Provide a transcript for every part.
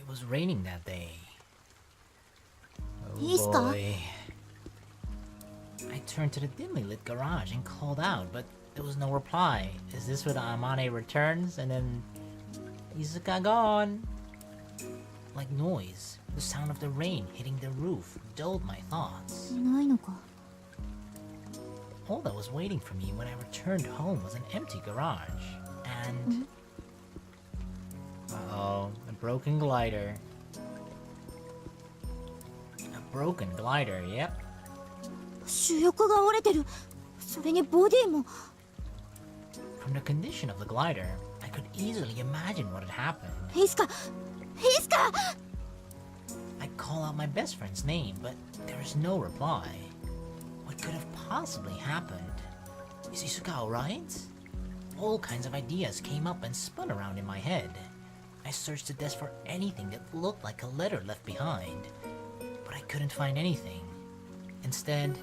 It was raining that day. Oh Isuka? boy. I turned to the dimly lit garage and called out, but there was no reply. Is this where the Amane returns and then Isuka gone? Like noise, the sound of the rain hitting the roof dulled my thoughts. いないのか。 All that was waiting for me when I returned home was an empty garage. And... Uh-oh, a broken glider. A broken glider, yep. 主翼が折れてる。それにボディも。 From the condition of the glider, I could easily imagine what had happened. イスカ、イスカ。 I call out my best friend's name, but there is no reply. What could have possibly happened? Is Isuka alright? All kinds of ideas came up and spun around in my head. I searched the desk for anything that looked like a letter left behind, but I couldn't find anything. Instead,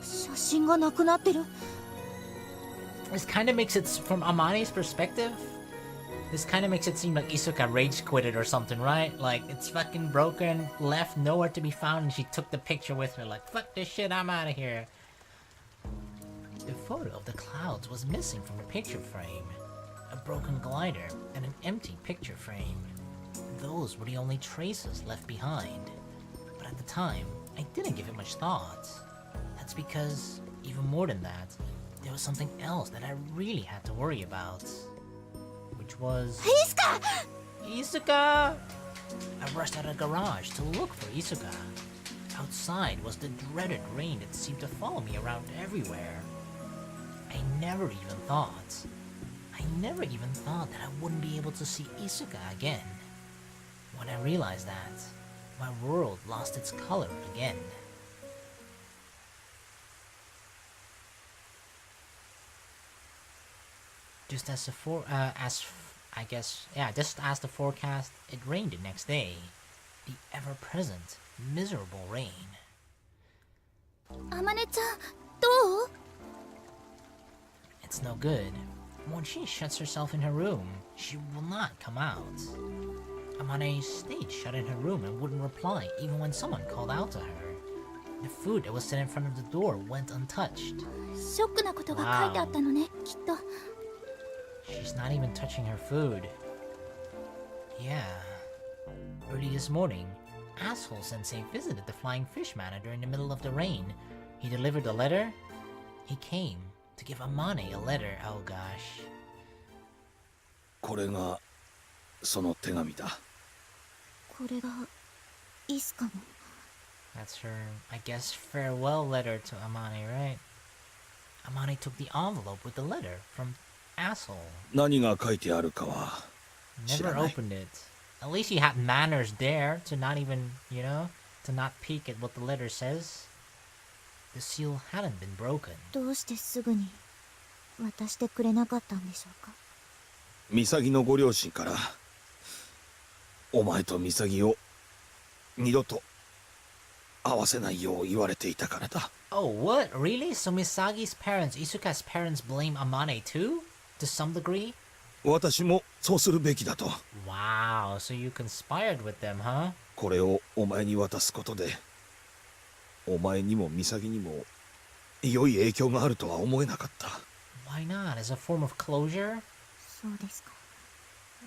写真がなくなってる。 this kind of makes it, from Amane's perspective, this kind of makes it seem like Isuka rage quitted or something, right? Like, it's fucking broken, left, nowhere to be found, and she took the picture with her, like, fuck this shit, I'm out of here. The photo of the clouds was missing from the picture frame. A broken glider and an empty picture frame. Those were the only traces left behind. But at the time, I didn't give it much thought. That's because, even more than that, there was something else that I really had to worry about. Which was... イスカ! Isuka! I rushed out of the garage to look for Isuka. Outside was the dreaded rain that seemed to follow me around everywhere. I never even thought that I wouldn't be able to see Isuka again. When I realized that, my world lost its color again. Just as the just as the forecast, it rained the next day. The ever-present, miserable rain. アマネちゃん、どう? It's no good. When she shuts herself in her room, she will not come out. Amane stayed shut in her room and wouldn't reply even when someone called out to her. The food that was set in front of the door went untouched. ショックなことが書いてあったのね、きっと。 She's not even touching her food. Yeah. Early this morning, Asshole Sensei visited the Flying Fish Manor during the middle of the rain. He delivered a letter. He came to give Amane a letter. Oh gosh. これがその手紙だ。これがイスカの。 That's her, I guess, farewell letter to Amane, right? Amane took the envelope with the letter from Asshole. 何が書いてあるかは知 Never らない。 opened it. At least he had manners there to not even, to not peek at what the letter says. The seal hadn't been broken. どうしてすぐに渡してくれなかったんでしょうか。ミサギのご両親からお前とミサギを二度と会わせないよう言われていたからだ。 Oh, what? Really? So Misagi's parents, Isuka's parents blame Amane too? To some degree? 私もそうするべきだと。 Wow, so you conspired with them, huh? これをお前に渡すことでお前にもミサギにも良い影響があるとは思えなかった。 Why not? As a form of closure? そうですか。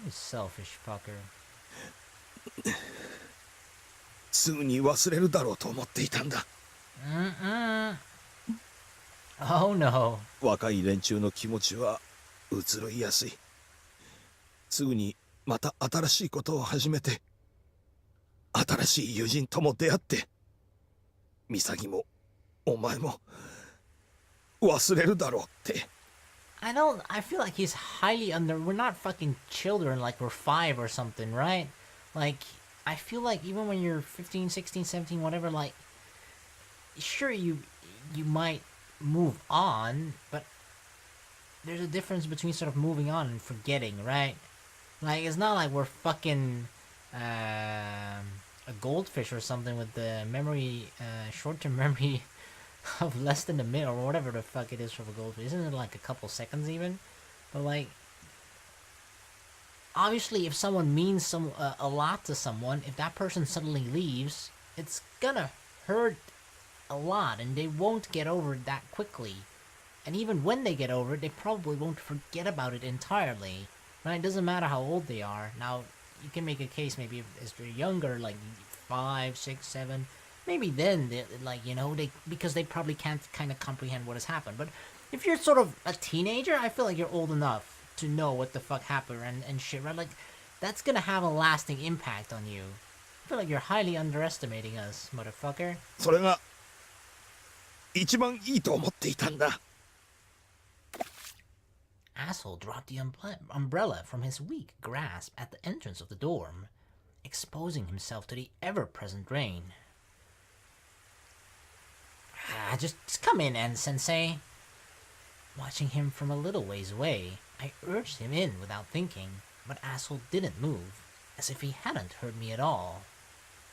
You selfish fucker. すぐに忘れるだろうと思っていたんだ。Oh no. 若い連中の気持ちは移ろいやすい。すぐにまた新しいことを始めて新しい友人とも出会ってミサギもお前も忘れるだろうって。 I feel like he's highly we're not fucking children like we're 5 or something, right? Like, I feel like even when you're 15, 16, 17, whatever, like, sure you might move on, but there's a difference between sort of moving on and forgetting, right? Like, it's not like we're fucking a goldfish or something with the memory, short-term memory of less than a minute or whatever the fuck it is for a goldfish. Isn't it like a couple seconds even? But like, obviously if someone means a lot to someone, if that person suddenly leaves, it's gonna hurt a lot, and they won't get over it that quickly. And even when they get over it, they probably won't forget about it entirely. Right? It doesn't matter how old they are. Now, you can make a case maybe if they're younger, like 5, 6, 7. Maybe then, because they probably can't kind of comprehend what has happened. But if you're sort of a teenager, I feel like you're old enough to know what the fuck happened and shit, right? Like, that's gonna have a lasting impact on you. I feel like you're highly underestimating us, motherfucker. それが一番いいと思っていたんだ。 Asshole dropped the umbrella from his weak grasp at the entrance of the dorm, exposing himself to the ever-present rain. Just come in, N-sensei. Watching him from a little ways away, I urged him in without thinking, but Asshole didn't move, as if he hadn't heard me at all.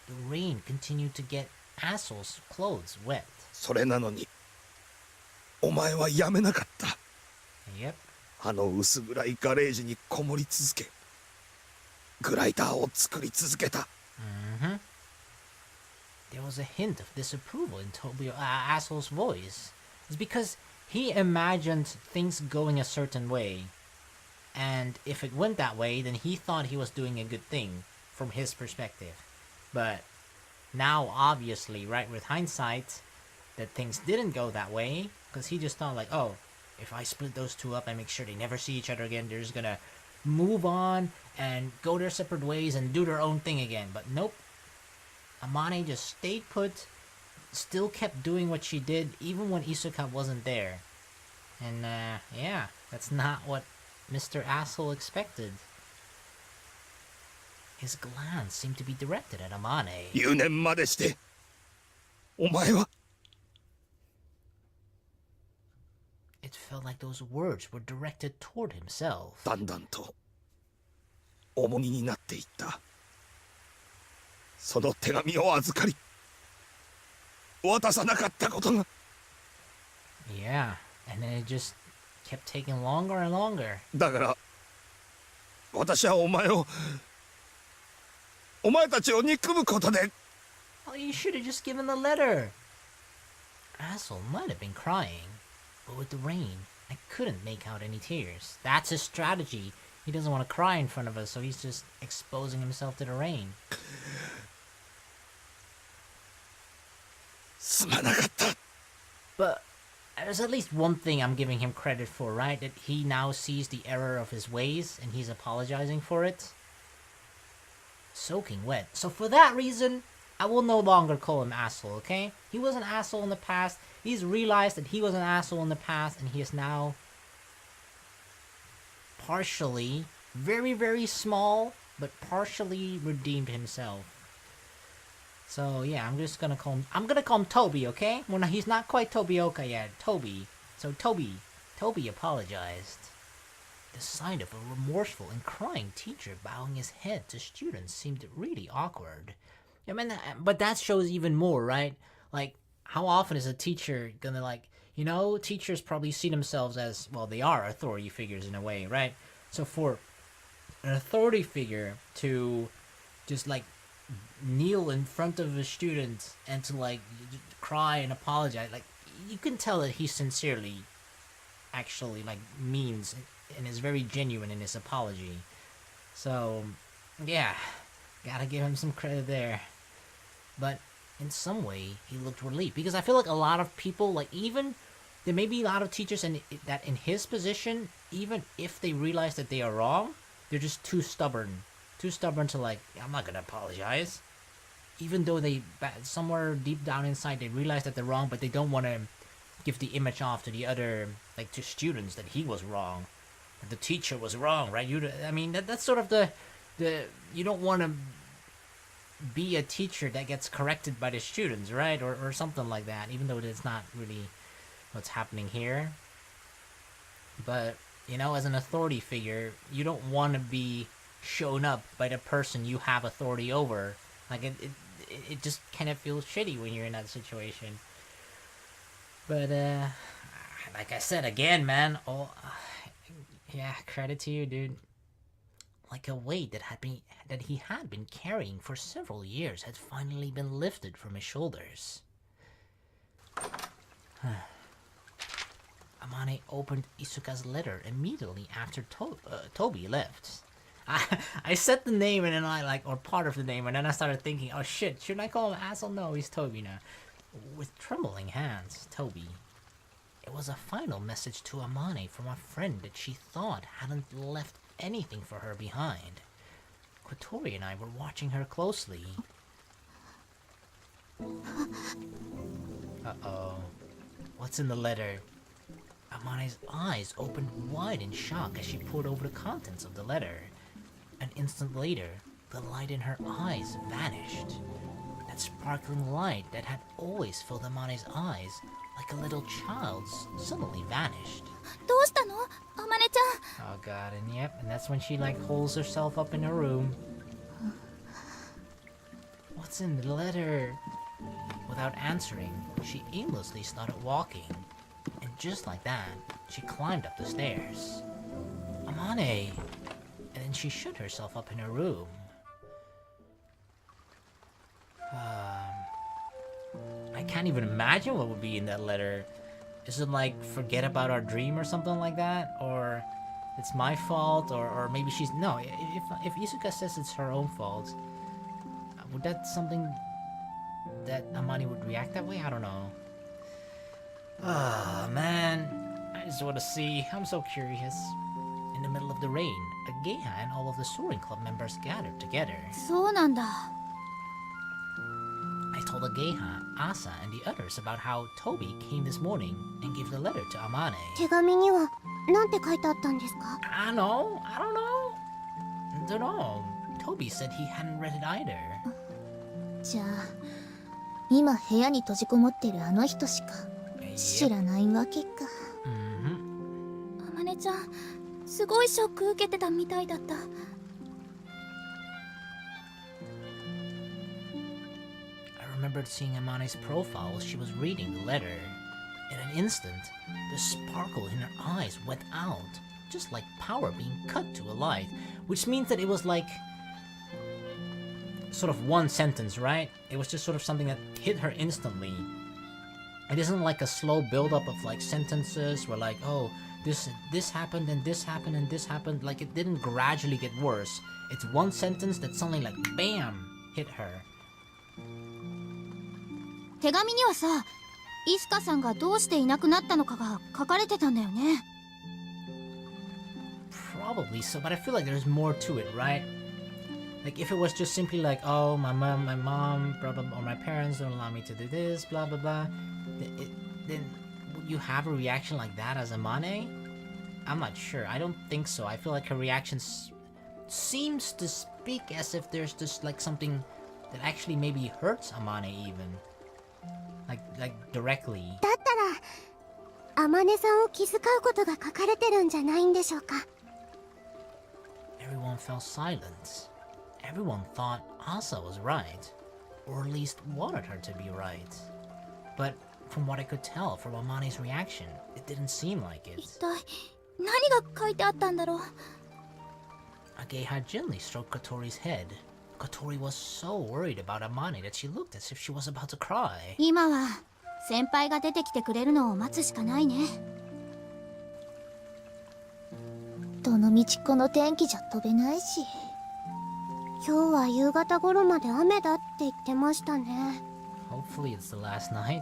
The rain continued to get Asshole's clothes wet. それなのにお前はやめなかった。 Yep. あの薄暗いガレージにこもり続け、グライダーを作り続けた。 Mm-hmm. There was a hint of disapproval in Asshole's voice. It's because he imagined things going a certain way, and if it went that way, then he thought he was doing a good thing from his perspective. But now, obviously, right, with hindsight, that things didn't go that way, because he just thought like, oh, if I split those two up and make sure they never see each other again, they're just gonna move on and go their separate ways and do their own thing again. But nope. Amane just stayed put, still kept doing what she did even when Isuka wasn't there. And yeah, that's not what Mr. Asshole expected. His glance seemed to be directed at Amane. 留年までしてお前は It felt like those words were directed toward himself. だんだんと重荷になっていった。その手紙を預かり渡さなかったことが。 Yeah, and then it just kept taking longer and longer. だから私はお前たちを憎むことで。 Oh, you should have just given the letter. Asshole might have been crying, but with the rain, I couldn't make out any tears. That's his strategy. He doesn't want to cry in front of us, so he's just exposing himself to the rain. すまなかった。 But there's at least one thing I'm giving him credit for, right? That he now sees the error of his ways, and he's apologizing for it. Soaking wet. So for that reason, I will no longer call him asshole, okay? He was an asshole in the past. He's realized that he was an asshole in the past, and he is now partially, very, very small, but partially redeemed himself. So yeah, I'm gonna call him Toby, okay? Well, no, he's not quite Tobioka yet. Toby. So Toby apologized. The sight of a remorseful and crying teacher bowing his head to students seemed really awkward. I mean, but that shows even more, right? Like, how often is a teacher gonna, like, teachers probably see themselves as, well, they are authority figures in a way, right? So for an authority figure to just, like, kneel in front of a student and to, like, cry and apologize, like, you can tell that he sincerely actually, like, means and is very genuine in his apology. So, yeah, gotta give him some credit there. But in some way, he looked relieved, because I feel like a lot of people, like, even there may be a lot of teachers that in his position, even if they realize that they are wrong, they're just too stubborn to, like, I'm not gonna apologize, even though they somewhere deep down inside they realize that they're wrong, but they don't want to give the image off to the other, like, to students, that he was wrong, that the teacher was wrong, right? I mean, that's sort of the you don't want to be a teacher that gets corrected by the students, right? Or something like that, even though it's not really what's happening here. But, as an authority figure, you don't want to be shown up by the person you have authority over. Like, it just kind of feels shitty when you're in that situation. But, like I said, again, man, yeah, credit to you, dude. like a weight that he had been carrying for several years had finally been lifted from his shoulders. Amane opened ISUKA'S letter immediately after Toby left. I said the name and then or part of the name, and then I started thinking, oh shit, should I call him asshole? No, he's Toby now. With trembling hands, Toby. It was a final message to Amane from a friend that she thought hadn't left anything for her behind. Kotori and I were watching her closely. Uh-oh. What's in the letter? Amane's eyes opened wide in shock as she pored over the contents of the letter. An instant later, the light in her eyes vanished. That sparkling light that had always filled Amane's eyes like a little child's suddenly vanished. どうしたのあまねちゃん Oh god, and yep, and that's when she holds herself up in her room. What's in the letter? Without answering, she aimlessly started walking. And just like that, she climbed up the stairs. Amane! And then she shut herself up in her room. I can't even imagine what would be in that letter. Is it forget about our dream or something like that? Or it's my fault? Or maybe she's... No, if Isuka says it's her own fault, would that something that Amane would react that way? I don't know. Ah, man. I just want to see. I'm so curious. In the middle of the rain, Ageha and all of the Soaring Club members gathered together. そうなんだ I told Ageha, Asa, and the others about how Toby came this morning and gave the letter to Amane. 手紙にはなんて書いてあったんですか I don't know. Toby said he hadn't read it either. じゃあ今部屋に閉じこもってるあの人しか知らないわけか あまねちゃんすごいショック受けてたみたいだった I remembered seeing Amane's profile while she was reading the letter. In an instant, the sparkle in her eyes went out, just like power being cut to a light, which means that it was sort of one sentence, right? It was just sort of something that hit her instantly. It isn't like a slow build-up of sentences where oh, this happened and this happened and this happened. It didn't gradually get worse. It's one sentence that suddenly BAM! Hit her. 手紙にはさイスカさんがどうしていなくなったのかが書かれてたんだよね Probably so, but I feel like there's more to it, right? If it was just simply oh, my mom, blah, blah, blah, or my parents don't allow me to do this, blah, blah, blah, then would you have a reaction like that as Amane? I'm not sure. I don't think so. I feel like her reaction seems to speak as if there's just something that actually maybe hurts Amane even. Directly. だったらあまねさんを気遣うことが書かれてるんじゃないんでしょうか Everyone fell silent. Everyone thought Asa was right, or at least wanted her to be right. But from what I could tell from Amane's reaction, it didn't seem like it. 一体何が書いてあったんだろう Ageha gently stroked Kotori's head. Kotori was so worried about Amane that she looked as if she was about to cry. 今は先輩が出てきてくれるのを待つしかないねどのみちこの天気じゃ飛べないし今日は夕方頃まで雨だって言ってましたね Hopefully it's the last night.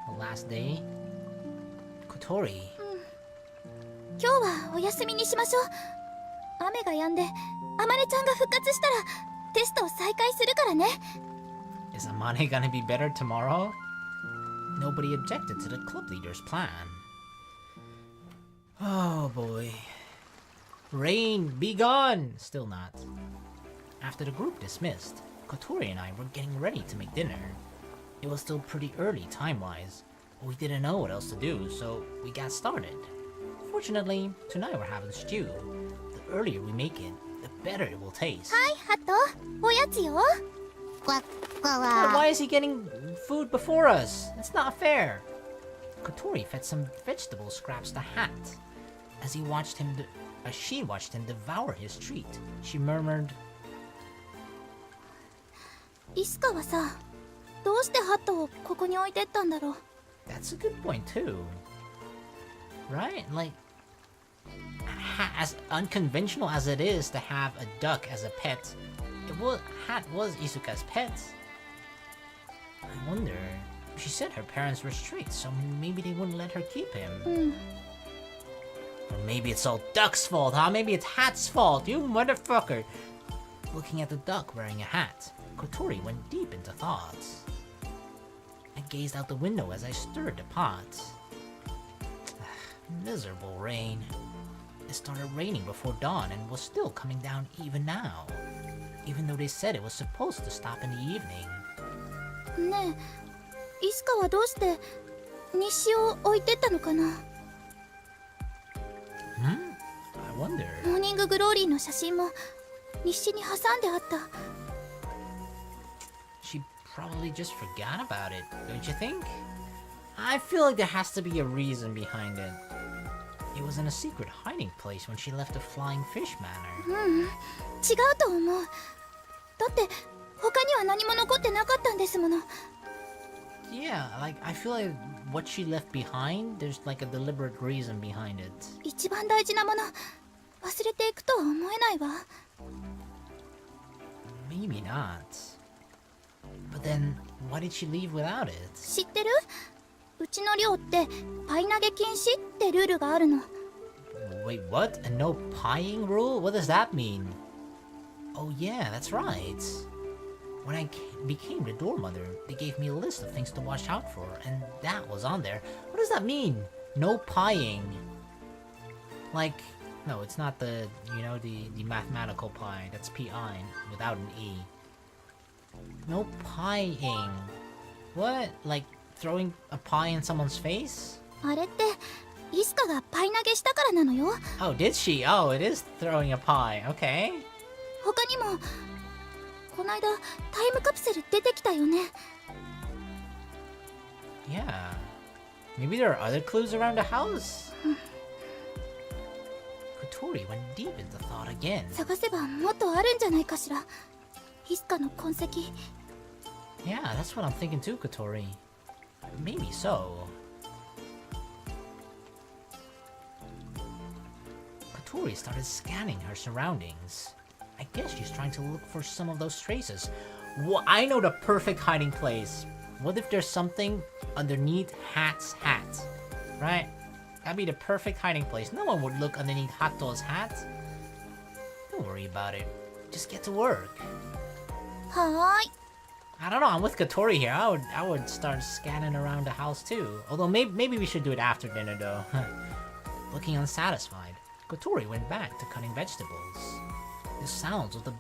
The last day. Kotori. 今日はお休みにしましょう雨が止んであまねちゃんが復活したらテストを再開するからね Is Amane gonna be better tomorrow? Nobody objected to the club leader's plan. Oh boy. Rain, be gone! Still not. After the group dismissed, Kotori and I were getting ready to make dinner. It was still pretty early time-wise, but we didn't know what else to do, so we got started. Fortunately, tonight we're having stew. The earlier we make it, the better it will taste. はいハトおやつよ But why is he getting food before us? That's not fair. Kotori fed some vegetable scraps to Hat. As he watched him as she watched him devour his treat. She murmured, イスカはさ、どうしてハットをここに置いてったんだろう。 That's a good point too. Right? Like, as unconventional as it is to have a duck as a pet, Hat was Isuka's pet. I wonder, she said her parents were strict, so maybe they wouldn't let her keep him. Or maybe it's all Duck's fault, huh? Maybe it's Hat's fault, you motherfucker! Looking at the duck wearing a hat, Kotori went deep into thoughts. I gazed out the window as I stirred the pot. Miserable rain. It started raining before dawn and was still coming down even now. Even though they said it was supposed to stop in the evening. ねえ、イスカはどうして日誌を置いてったのかな。 I wonder. モーニンググローリーの写真も日誌に挟んであった。 She probably just forgot about it, don't you think? I feel like there has to be a reason behind it. It was in a secret hiding place when she left the Flying Fish Manor. 違うと思う。だって他には何も残ってなかったんですもの。 Yeah, like, I feel like what she left behind, there's like a deliberate reason behind it. 一番大事なもの忘れていくとは思えないわ。 Maybe not. But then, why did she leave without it? 知ってる？うちの寮ってパイ投げ禁止ってルールがあるの。 Wait, what? A no pieing rule? What does that mean? Oh yeah, that's right. When I became the door mother, they gave me a list of things to watch out for, and that was on there. What does that mean? No pieing. Like, no, it's not the, you know, the mathematical pie. That's P-I, without an E. No pieing. What? Like, throwing a pie in someone's face? あれってイスカがパイ投げしたからなのよ。 Oh, did she? Oh, it is throwing a pie. Okay. 他にもこないだタイムカプセル出てきたよね。 Yeah. Maybe there are other clues around the house? Kotori went deep into thought again. 探せばもっとあるんじゃないかしら。イスカの痕跡。 Yeah, that's what I'm thinking too, Kotori. Maybe so. Kotori started scanning her surroundings. I guess she's trying to look for some of those traces. Well, I know the perfect hiding place. What if there's something underneath Hat's hat? Right? That'd be the perfect hiding place. No one would look underneath Hato's hat. Don't worry about it. Just get to work. はーい。 I don't know, I'm with Kotori here. I would start scanning around the house too. Although maybe we should do it after dinner though. Looking unsatisfied, Kotori went back to cutting vegetables. The sounds of the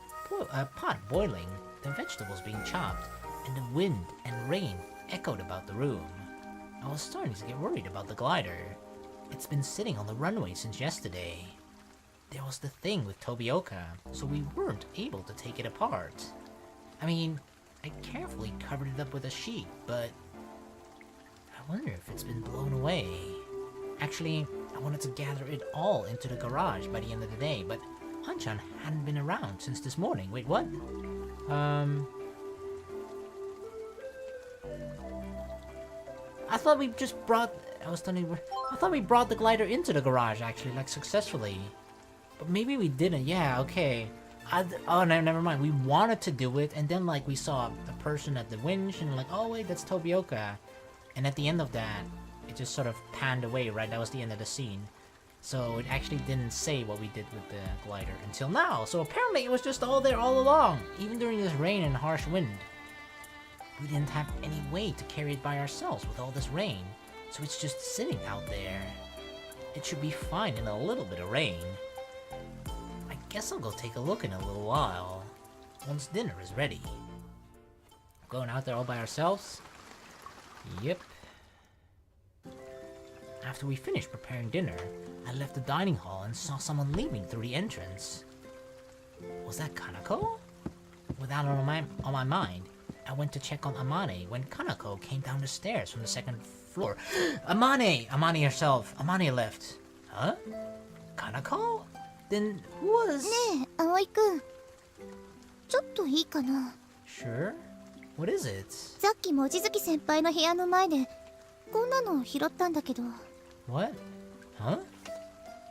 pot boiling, the vegetables being chopped, and the wind and rain echoed about the room. I was starting to get worried about the glider. It's been sitting on the runway since yesterday. There was the thing with Tobioka, so we weren't able to take it apart. I mean, I carefully covered it up with a sheet, but I wonder if it's been blown away. Actually, I wanted to gather it all into the garage by the end of the day, but Hanchan hadn't been around since this morning. Wait, what? I thought we just brought... I thought we brought the glider into the garage, actually, like, successfully. But maybe we didn't. Yeah, okay. Oh, no, never mind. We wanted to do it, and then, like, we saw a person at the winch, and like, oh, wait, that's Tobioka. And at the end of that, it just sort of panned away, right? That was the end of the scene. So it actually didn't say what we did with the glider until now. So apparently it was just all there all along, even during this rain and harsh wind. We didn't have any way to carry it by ourselves with all this rain, so it's just sitting out there. It should be fine in a little bit of rain. I guess I'll go take a look in a little while, once dinner is ready. Going out there all by ourselves? Yep. After we finished preparing dinner, I left the dining hall and saw someone leaving through the entrance. Was that Kanako? With that on my mind, I went to check on Amane when Kanako came down the stairs from the second floor. Amane! Amane herself. Amane left. Huh? Kanako? then who was... ねえ葵くん、ちょっといいかな。 Sure? What is it? さっき望月先輩の部屋の前でこんなの拾ったんだけど。 What? Huh?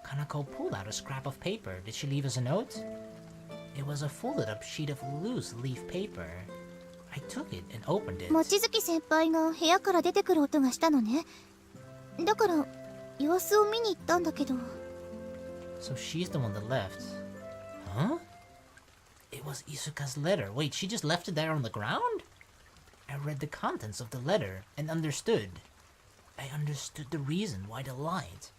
Kanako pulled out a scrap of paper. Did she leave us a note? It was a folded up sheet of loose leaf paper. I took it and opened it. 望月先輩が部屋から出てくる音がしたのね。だから様子を見に行ったんだけど。 So she's the one that left. Huh? It was Isuka's letter. Wait, she just left it there on the ground? I read the contents of the letter and understood. I understood the reason why the light,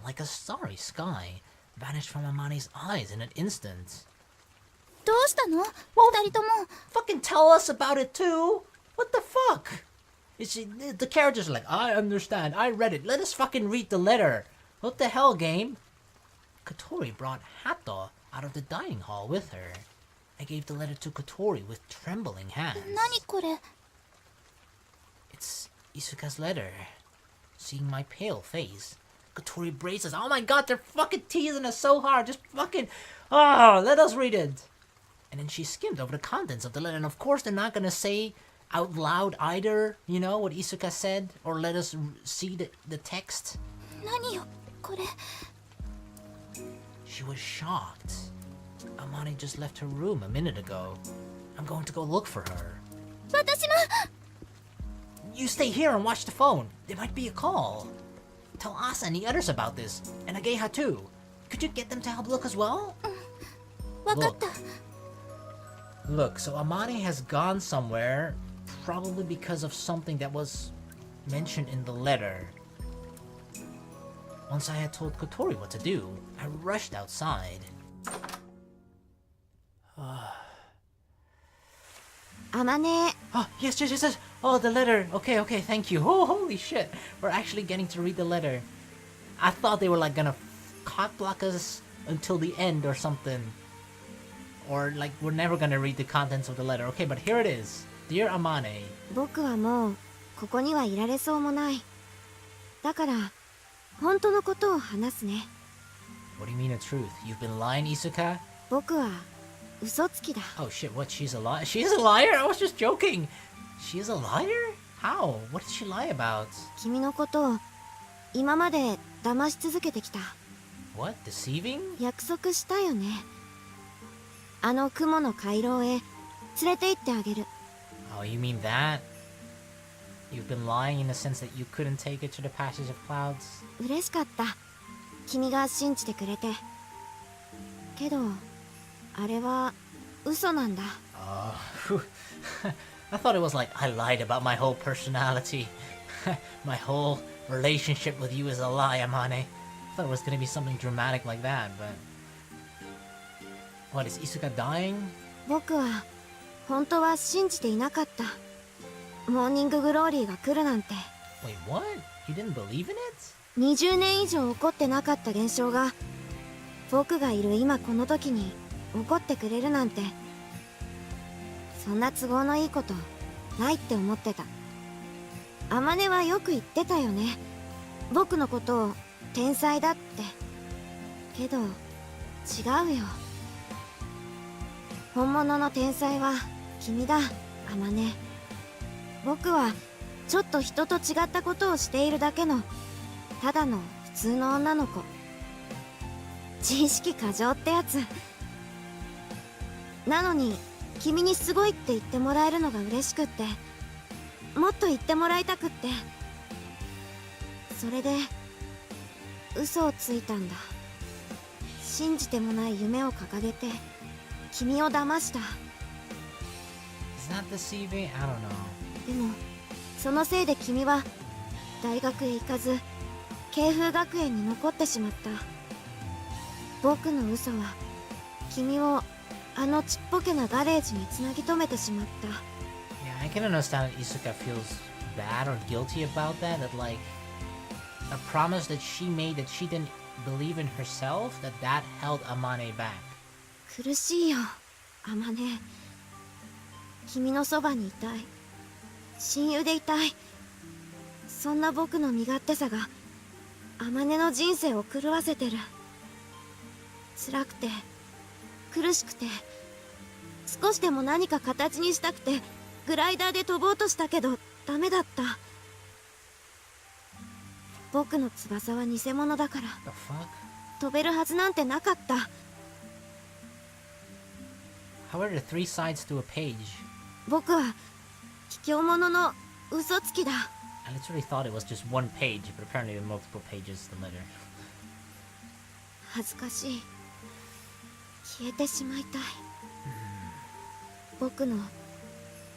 like a starry sky, vanished from Amane's eyes in an instant. どうしたの？二人とも。 Fucking tell us about it too! What the fuck? Is she, the characters are like, I understand, I read it, let us fucking read the letter. What the hell, game? Kotori brought Hato out of the dining hall with her. I gave the letter to Kotori with trembling hands. 何これ？ It's Isuka's letter. Seeing my pale face, Kotori braces. Oh my god, they're fucking teasing us so hard. Just fucking... Oh, let us read it. And then she skimmed over the contents of the letter. And of course, they're not gonna say out loud either, you know, what Isuka said. Or let us see the text. 何よこれ。 She was shocked. Amane just left her room a minute ago. I'm going to go look for her. 私も。 You stay here and watch the phone. There might be a call. Tell Asa and the others about this. And Ageha too. Could you get them to help look as well? わかった。 Look, so Amane has gone somewhere, probably because of something that was mentioned in the letter. Once I had told Kotori what to do, I rushed outside. Amane. Oh, yes. Oh, the letter. Okay, thank you. Oh, holy shit. We're actually getting to read the letter. I thought they were like gonna cock block us until the end or something. Or like we're never gonna read the contents of the letter. Okay, but here it is. Dear Amane. 僕はもうここにはいられそうもない。だから本当のことを話すね。 What do you mean the truth? You've been lying, Isuka? 僕は嘘つきだ。 Oh shit, what? She's a liar? She's a liar? I was just joking. She's a liar? How? What did she lie about? 君のことを今まで騙し続けてきた。 What? Deceiving? 約束したよね。あの雲の回廊へ連れて行ってあげる。 Oh, you mean that? You've been lying in the sense that you couldn't take it to the passage of clouds? 嬉しかった。君が信じてくれて。けど、あれは嘘なんだ。 Oh, I thought it was like I lied about my whole personality. My whole relationship with you is a lie, Amane. I thought it was gonna be something dramatic like that, but... What, is Isuka dying? 僕は本当は信じていなかった。モーニンググローリーが来るなんて。 Wait, what? You didn't believe in it? 20年以上起こってなかった現象が僕がいる今この時に起こってくれるなんて、そんな都合のいいことないって思ってた。天音はよく言ってたよね。僕のことを天才だって。けど違うよ。本物の天才は君だ、天音。僕はちょっと人と違ったことをしているだけのただの普通の女の子。自意識過剰ってやつ。なのに君にすごいって言ってもらえるのが嬉しくって、もっと言ってもらいたくって、それで嘘をついたんだ。信じてもない夢を掲げて君を騙した。 Is that deceiving? I don't know. でもそのせいで君は大学へ行かず慶風学園に残ってしまった。僕の嘘は君をあのちっぽけなガレージにつなぎ止めてしまった。 Yeah, I can understand that Isuka feels bad or guilty about that. That like a promise that she made that she didn't believe in herself, that held Amane back. 苦しいよ、天音。君のそばにいたい。親友でいたい。そんな僕の身勝手さが天音の人生を狂わせてる。辛くて苦しくて、少しでも何か形にしたくてグライダーで飛ぼうとしたけどダメだった。僕の翼は偽物だから The fuck? 飛べるはずなんてなかった。 How are there 3 sides to a page? 僕は卑怯者の嘘つきだ。 I literally thought it was just 1 page, but apparently there are multiple pages to the letter. 恥ずかしい。消えてしまいたい。僕の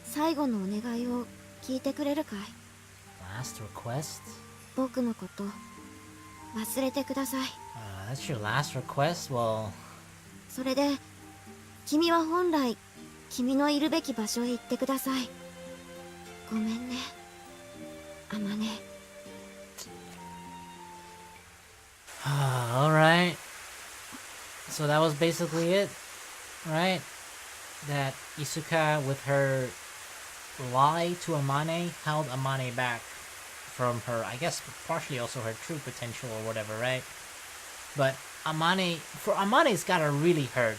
最後のお願いを聞いてくれるかい？ Last request? 僕のこと忘れてください。 That's your last request? Well... それで君は本来君のいるべき場所へ行ってください。ごめんね、アマネ。Alright. So that was basically it, right? That Isuka, with her lie to Amane, held Amane back from her, I guess, partially also her true potential or whatever, right? But Amane's gotta really hurt.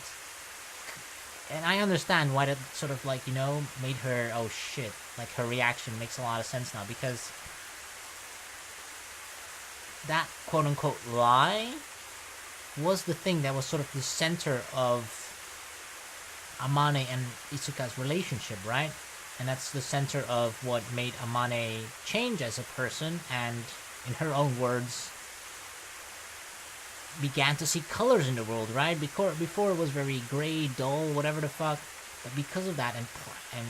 And I understand why that sort of like, you know, made her, oh shit, like her reaction makes a lot of sense now, because that quote-unquote lie was the thing that was sort of the center of Amane and Isuka's relationship, right? And that's the center of what made Amane change as a person, and in her own words, began to see colors in the world, right? Before it was very gray, dull, whatever the fuck. But because of that, and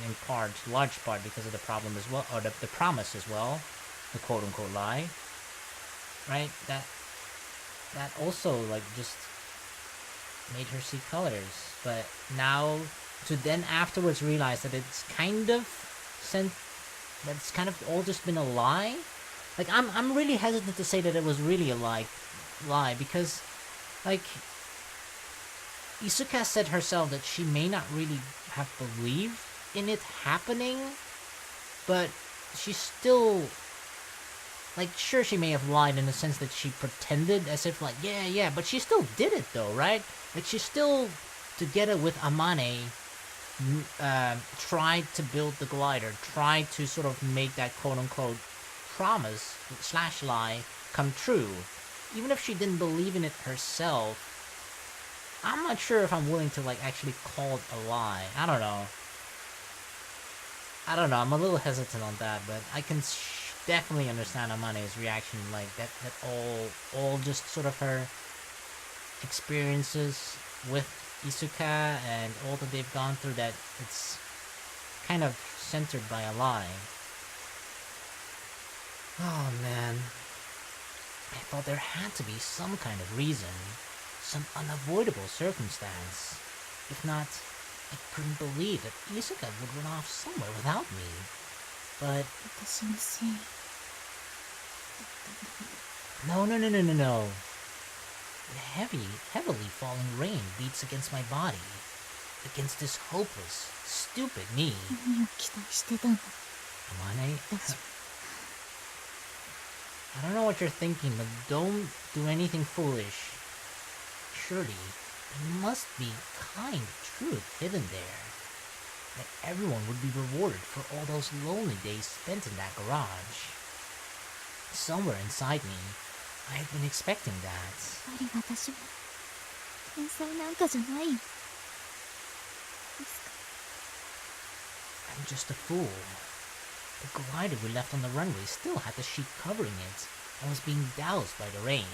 in part, large part, because of the problem as well, or the promise as well, the quote-unquote lie, right? That also, like, just made her see colors. But now, to then afterwards realize that it's kind of all just been a lie. Like, I'm really hesitant to say that it was really a lie, because, like, Isuka said herself that she may not really have believed in it happening, but she still, like, sure, she may have lied in the sense that she pretended as if, like, yeah, but she still did it though, right? Like, she still, together with Amane, tried to build the glider, tried to sort of make that quote-unquote promise / lie come true. Even if she didn't believe in it herself, I'm not sure if I'm willing to, like, actually call it a lie. I don't know. I'm a little hesitant on that, but I can definitely understand Amane's reaction, like, that all just sort of her experiences with Isuka and all that they've gone through, that it's kind of centered by a lie. Oh, man. I thought there had to be some kind of reason, some unavoidable circumstance. If not, I couldn't believe that Isuka would run off somewhere without me. But... No. Heavily falling rain beats against my body. Against this hopeless, stupid me. Amane? I don't know what you're thinking, but don't do anything foolish. Surely, there must be kind truth hidden there. That everyone would be rewarded for all those lonely days spent in that garage. Somewhere inside me, I have been expecting that. I'm just a fool. The glider we left on the runway still had the sheet covering it, and was being doused by the rain.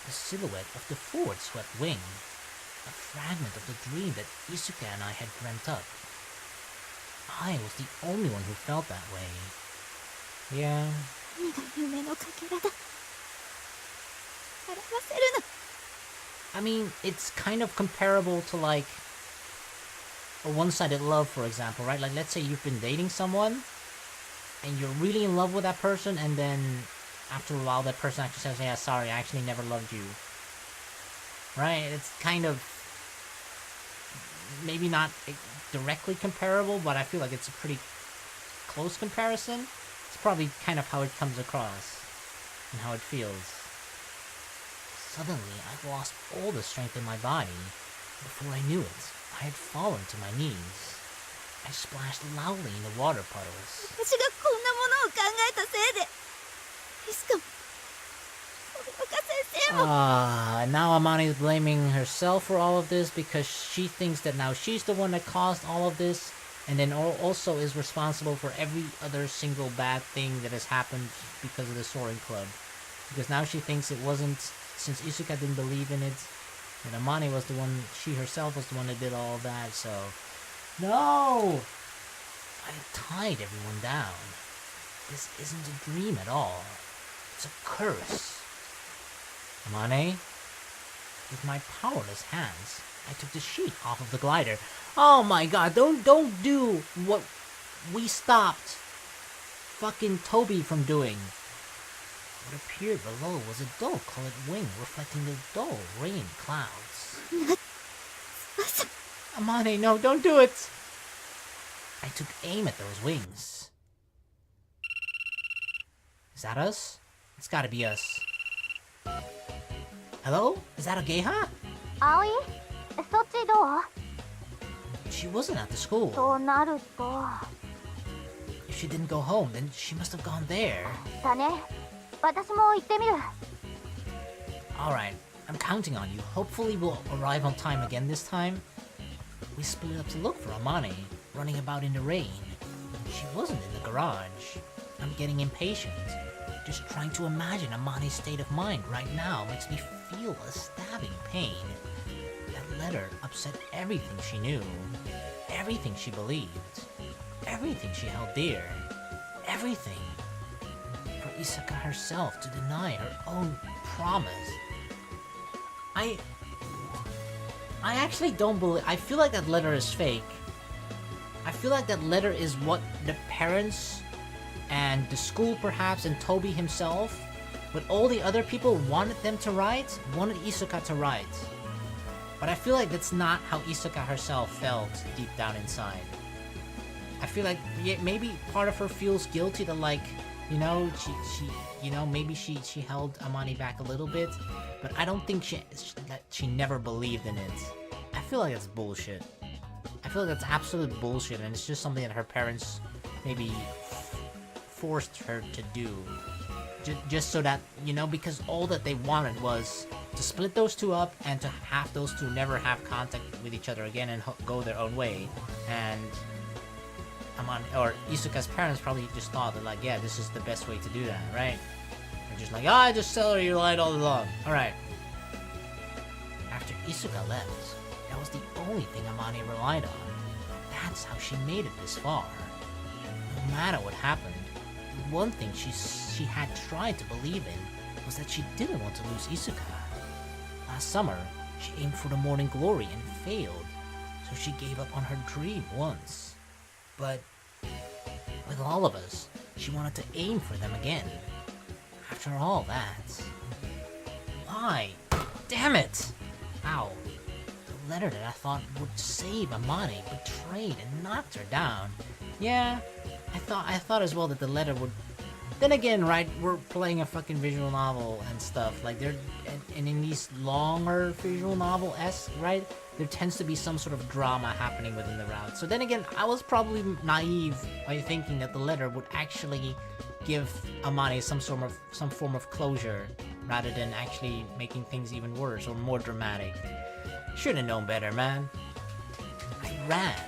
The silhouette of the forward-swept wing. A fragment of the dream that Isuka and I had dreamt up. I was the only one who felt that way. Yeah. I mean, it's kind of comparable to, like, a one-sided love, for example, right? Like, let's say you've been dating someone, and you're really in love with that person, and then after a while that person actually says, yeah, sorry, I actually never loved you. Right? It's kind of, maybe not directly comparable, but I feel like it's a pretty close comparison. It's probably kind of how it comes across, and how it feels. Suddenly, I lost all the strength in my body. Before I knew it, I had fallen to my knees. I splashed loudly in the water puddles. 私がこんなものを考えたせいでいつかも森岡先生も And now Amane is blaming herself for all of this because she thinks that now she's the one that caused all of this, and then also is responsible for every other single bad thing that has happened because of the Soaring Club. Because now she thinks it wasn't, since Isuka didn't believe in it, that Amane was the one, she herself was the one that did all of that, so... No! I tied everyone down. This isn't a dream at all. It's a curse. Amane, with my powerless hands, I took the sheet off of the glider. Oh my god, don't do what we stopped fucking Toby from doing. What appeared below was a dull colored wing reflecting the dull rain clouds. Amane, no, don't do it! I took aim at those wings. Is that us? It's gotta be us. Hello? Is that Ageha? Aoi? そっちどう? She wasn't at the school. となると If she didn't go home, then she must have gone there. だね。私も行ってみる。 Alright, I'm counting on you. Hopefully we'll arrive on time again this time. We split up to look for Amane, running about in the rain. She wasn't in the garage. I'm getting impatient. Just trying to imagine Amane's state of mind right now makes me feel a stabbing pain. That letter upset everything she knew, everything she believed, everything she held dear, everything. For Isuka herself to deny her own promise. I actually don't believe... I feel like that letter is fake. I feel like that letter is what the parents and the school perhaps and Toby himself, but all the other people wanted them to write, wanted Isuka to write. But I feel like that's not how Isuka herself felt deep down inside. I feel like maybe part of her feels guilty that, like, you know, maybe she held Amane back a little bit, but I don't think she never believed in it. I feel like that's bullshit. I feel like that's absolute bullshit, and it's just something that her parents maybe forced her to do. Just so that, you know, because all that they wanted was to split those two up and to have those two never have contact with each other again and go their own way. And Isuka's parents probably just thought that, like, yeah, this is the best way to do that, right? They're just like, I just tell her you lied all along. Alright. After Isuka left, that was the only thing Amane relied on. That's how she made it this far. No matter what happened, the one thing she had tried to believe in was that she didn't want to lose Isuka. Last summer, she aimed for the morning glory and failed, so she gave up on her dream once. But, like all of us, she wanted to aim for them again. After all that... Why? Damn it! Ow. The letter that I thought would save Amane betrayed and knocked her down. Yeah, I thought as well that the letter would... Then again, right, we're playing a fucking visual novel and stuff. Like, and in these longer visual novel-esque, right, there tends to be some sort of drama happening within the route. So then again, I was probably naive by thinking that the letter would actually give Amane some form of closure, rather than actually making things even worse or more dramatic. Should have known better, man. I ran.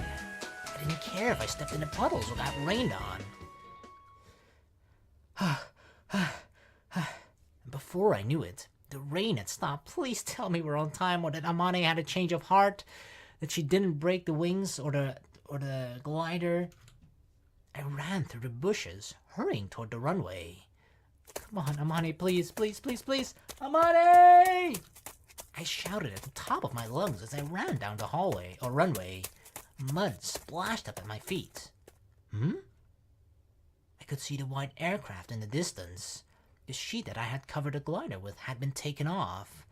I didn't care if I stepped into puddles or got rained on. Before I knew it, the rain had stopped. Please tell me we're on time, or that Amane had a change of heart, that she didn't break the wings or the glider. I ran through the bushes, hurrying toward the runway. Come on, Amane, please, please, please, please! Amane! I shouted at the top of my lungs as I ran down the hallway, or runway. Mud splashed up at my feet. I could see the white aircraft in the distance. The sheet that I had covered the glider with had been taken off.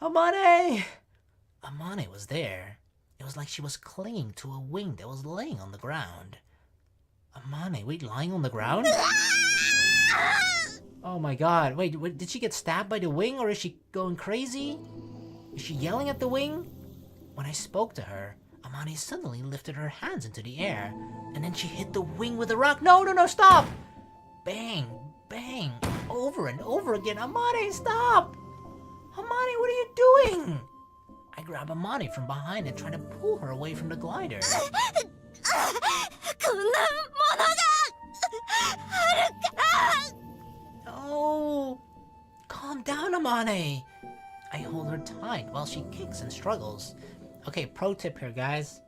Amane! Amane was there. It was like she was clinging to a wing that was laying on the ground. Amane, wait, lying on the ground? Oh my god. Wait, did she get stabbed by the wing or is she going crazy? Is she yelling at the wing? When I spoke to her, Amane suddenly lifted her hands into the air, and then she hit the wing with a rock. No, no, no, stop! Bang, bang, over and over again. Amane, stop! Amane, what are you doing? I grab Amane from behind and try to pull her away from the glider. こんなものがあるから No! Calm down, Amane! I hold her tight while she kicks and struggles. Okay, pro tip here, guys.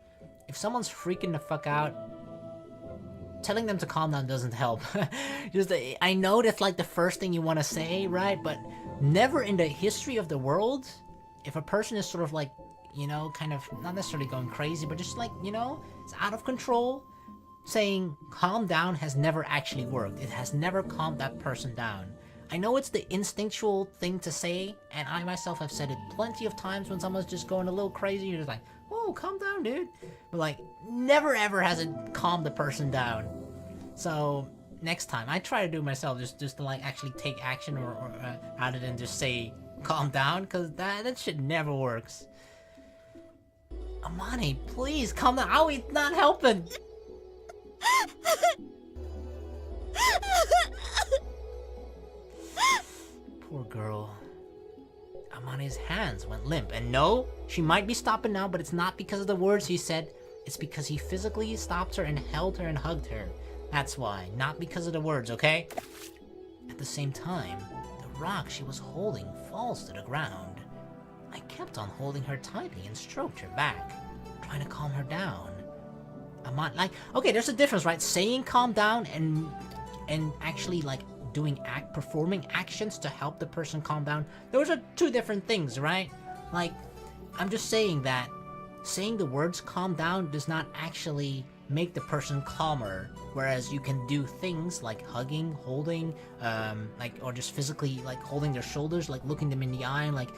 If someone's freaking the fuck out, telling them to calm down doesn't help. I know that's like the first thing you want to say, right? But never in the history of the world, if a person is sort of like, you know, kind of not necessarily going crazy, but just like, you know, it's out of control, saying calm down has never actually worked. It has never calmed that person down. I know it's the instinctual thing to say, and I myself have said it plenty of times when someone's just going a little crazy. You're just like, whoa, calm down, dude. But like, never ever has it calmed the person down. So next time, I try to do it myself, just to like actually take action, or rather than just say calm down, because that shit never works. Amane, please calm down. Aoi's not helping. Poor girl. Amane's hands went limp, and no, she might be stopping now, but it's not because of the words he said. It's because he physically stopped her and held her and hugged her. That's why, not because of the words, okay? At the same time, the rock she was holding falls to the ground. I kept on holding her tightly and stroked her back, trying to calm her down. Amane, like, okay, there's a difference, right? Saying calm down and actually like performing actions to help the person calm down. Those are two different things, right? Like, I'm just saying that saying the words calm down does not actually make the person calmer, whereas you can do things like hugging, holding, like, or just physically like holding their shoulders, like looking them in the eye, like,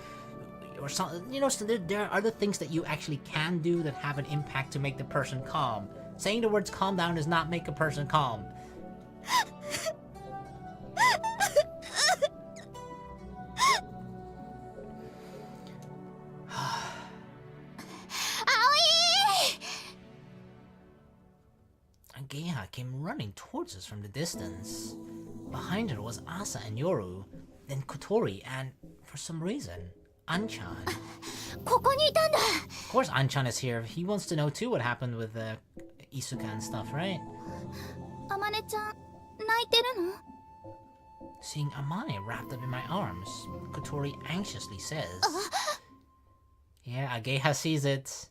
or something, you know. So there are other things that you actually can do that have an impact to make the person calm. Saying the words calm down does not make a person calm. Ageha came running towards us from the distance. Behind her was Asa and Yoru, then Kotori, and for some reason, Anchan. ここにいたんだ Of course Anchan is here. He wants to know too what happened with Isuka and stuff, right? あまねちゃん泣いてるの Seeing Amane wrapped up in my arms, Kotori anxiously says. Yeah, Ageha sees it.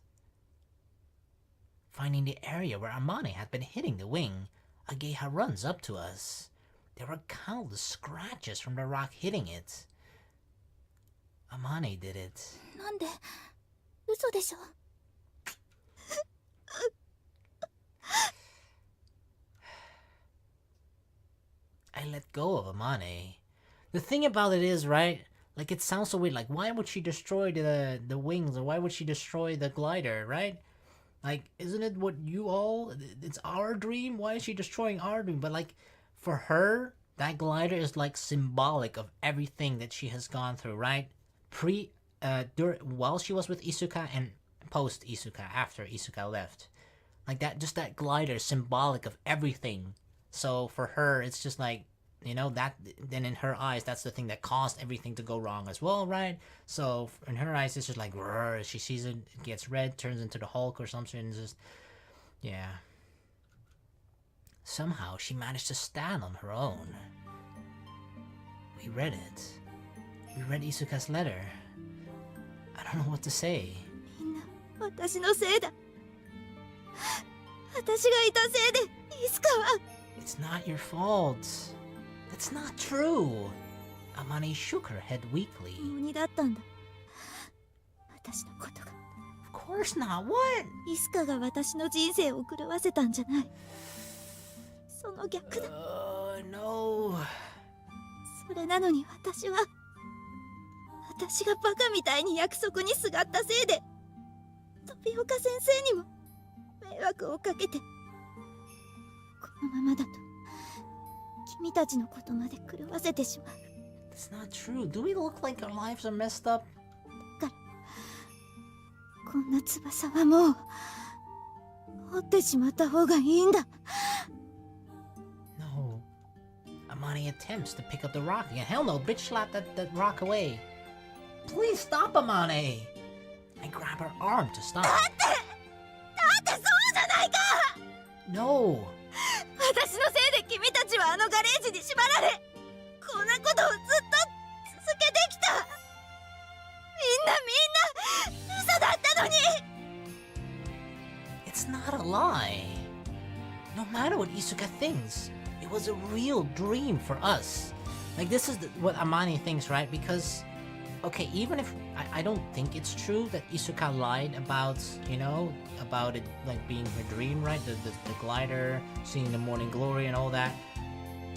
Finding the area where Amane had been hitting the wing, Ageha runs up to us. There were countless scratches from the rock hitting it. Amane did it. なんで嘘でしょ I let go of Amane. The thing about it is, right? Like, it sounds so weird. Like, why would she destroy the wings, or why would she destroy the glider, right? Like, isn't it what you all... It's our dream? Why is she destroying our dream? But, like, for her, that glider is, like, symbolic of everything that she has gone through, right? While she was with Isuka and post-Isuka, after Isuka left. Like, that glider is symbolic of everything. So, for her, it's just like, you know, that... Then in her eyes, that's the thing that caused everything to go wrong as well, right? So, in her eyes, it's just like, rrr, she sees it, it gets red, turns into the Hulk or something, and just... Yeah. Somehow, she managed to stand on her own. We read it. We read Isuka's letter. I don't know what to say. みんな私のせいだ私がいたせいでいつかは It's not your fault. That's not true. Amane shook her head weakly. 鬼だったんだ私のことが Of course not. What? いつかが私の人生を狂わせたんじゃないその逆だ No. それなのに私がバカみたいに約束にすがったせいで飛岡先生にも迷惑をかけてこのままだと気君たちのことまで狂わせてしまう。 It's not true. Do we look like our lives are messed up? こんな翼はもう折ってしまった方がいいんだ。 No. Amane attempts to pick up the rock again. Hell no, bitch slap that rock away. Please stop, Amane! I grab her arm to stop. だってそうじゃないか。 No! 私のせいで君たちはあのガレージに縛られ、こんなことをずっと続けてきた。みんな嘘だったのに。 It's not a lie. No matter what Isuka thinks, it was a real dream for us. Like, this is what Amane thinks, right? Because, okay, even if I don't think it's true that Isuka lied about, you know, about it like being her dream, right? The glider, seeing the morning glory and all that.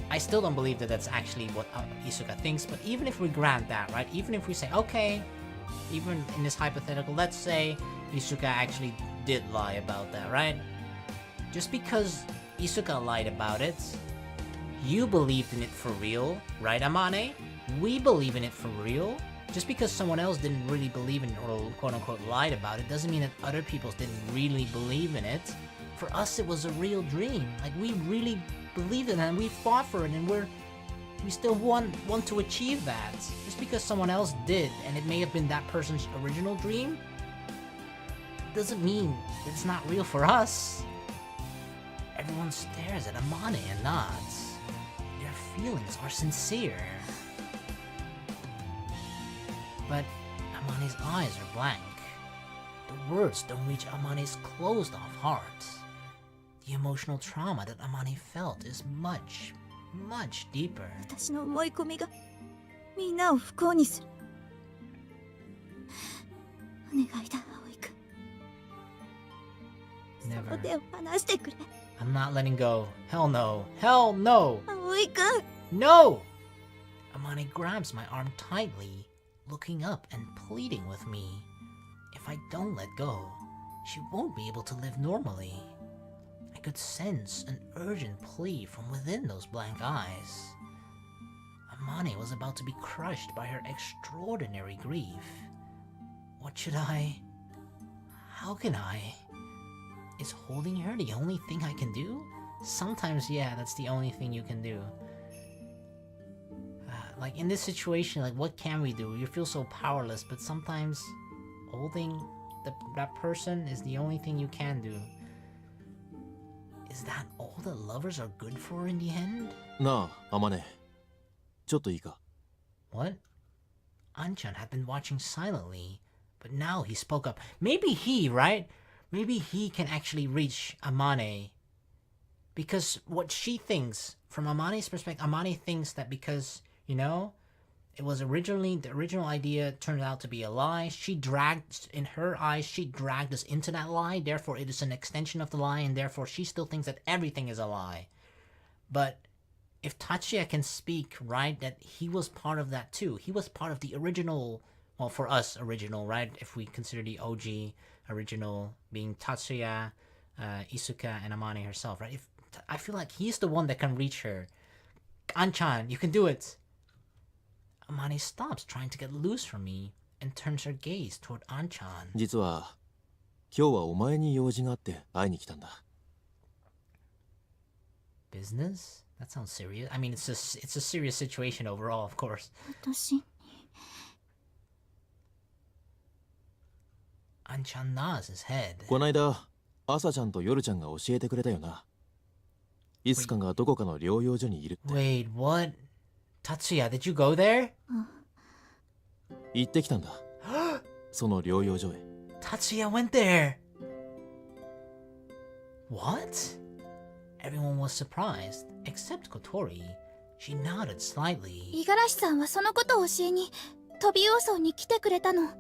I still don't believe that that's actually what Isuka thinks. But even if we grant that, right? Even if we say, okay, even in this hypothetical, let's say Isuka actually did lie about that, right? Just because Isuka lied about it, you believed in it for real, right, Amane? We believe in it for real. Just because someone else didn't really believe in it or quote-unquote lied about it doesn't mean that other people didn't really believe in it. For us, it was a real dream. Like, we really believed in it and we fought for it, and we still want to achieve that. Just because someone else did and it may have been that person's original dream doesn't mean it's not real for us. Everyone stares at Amane and nods. Their feelings are sincere. But Amane's eyes are blank. The words don't reach Amane's closed-off heart. The emotional trauma that Amane felt is much, much deeper. 私の思い込みがみんなを不幸にする。お願いだ、葵君。そ Never. の手を離してくれ。 I'm not letting go. Hell no. Hell no! 葵君。 No! Amane grabs my arm tightly, looking up and pleading with me. If I don't let go, she won't be able to live normally. I could sense an urgent plea from within those blank eyes. Amane was about to be crushed by her extraordinary grief. What should I... How can I... Is holding her the only thing I can do? Sometimes, yeah, that's the only thing you can do. Like, in this situation, like, what can we do? You feel so powerless, but sometimes holding that person is the only thing you can do. Is that all that lovers are good for in the end? なあ、Amane。ちょっといいか。 What? Anchan had been watching silently, but now he spoke up. Maybe he, right? Maybe he can actually reach Amane. Because what she thinks, from Amane's perspective, Amane thinks that because, you know, it was originally, the original idea turned out to be a lie. In her eyes, she dragged us into that lie. Therefore, it is an extension of the lie, and therefore she still thinks that everything is a lie. But if Tatsuya can speak, right, that he was part of that too. He was part of the original, well, for us, original, right? If we consider the OG original being Tatsuya, Isuka, and Amane herself, right? I feel like he's the one that can reach her. Anchan, you can do it. Amane stops trying to get loose from me and turns her gaze toward Anchan. 実は、今日はお前に用事があって会いに来たんだ。Business? That sounds serious. I mean, it's a serious situation overall, of course. 私。 Anchan nods his head. こないだ、朝ちゃんと夜ちゃんが教えてくれたよな。いつかがどこかの療養所にいるって。Wait, what? Tatsuya, did you go there? 行ってきたんだ。その療養所へ。Tatsuya went there. What? Everyone was surprised, except Kotori. She nodded slightly. 五十嵐さんはそのことを教えに飛び要素に来てくれたの。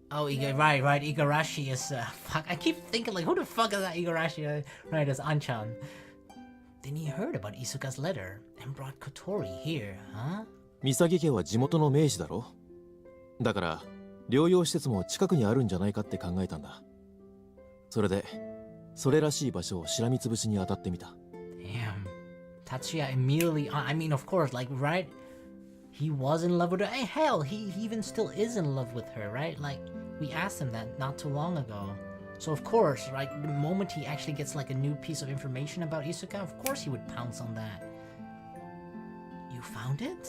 Oh, right. Igarashi is, fuck, I keep thinking, like, who the fuck is that Igarashi? Right, it's Anchan. Then he heard about Isuka's letter and brought Kotori here, huh? 三崎家は地元の名士だろ。だから、療養施設も近くにあるんじゃないかって考えたんだ。それで、それらしい場所をしらみつぶしに当たってみた。Damn. Tatsuya immediately, I mean, of course, like, right? He was in love with her. Hey, hell, he even still is in love with her, right? Like, we asked him that not too long ago. So of course, right, the moment he actually gets like a new piece of information about Isuka, of course he would pounce on that. You found it?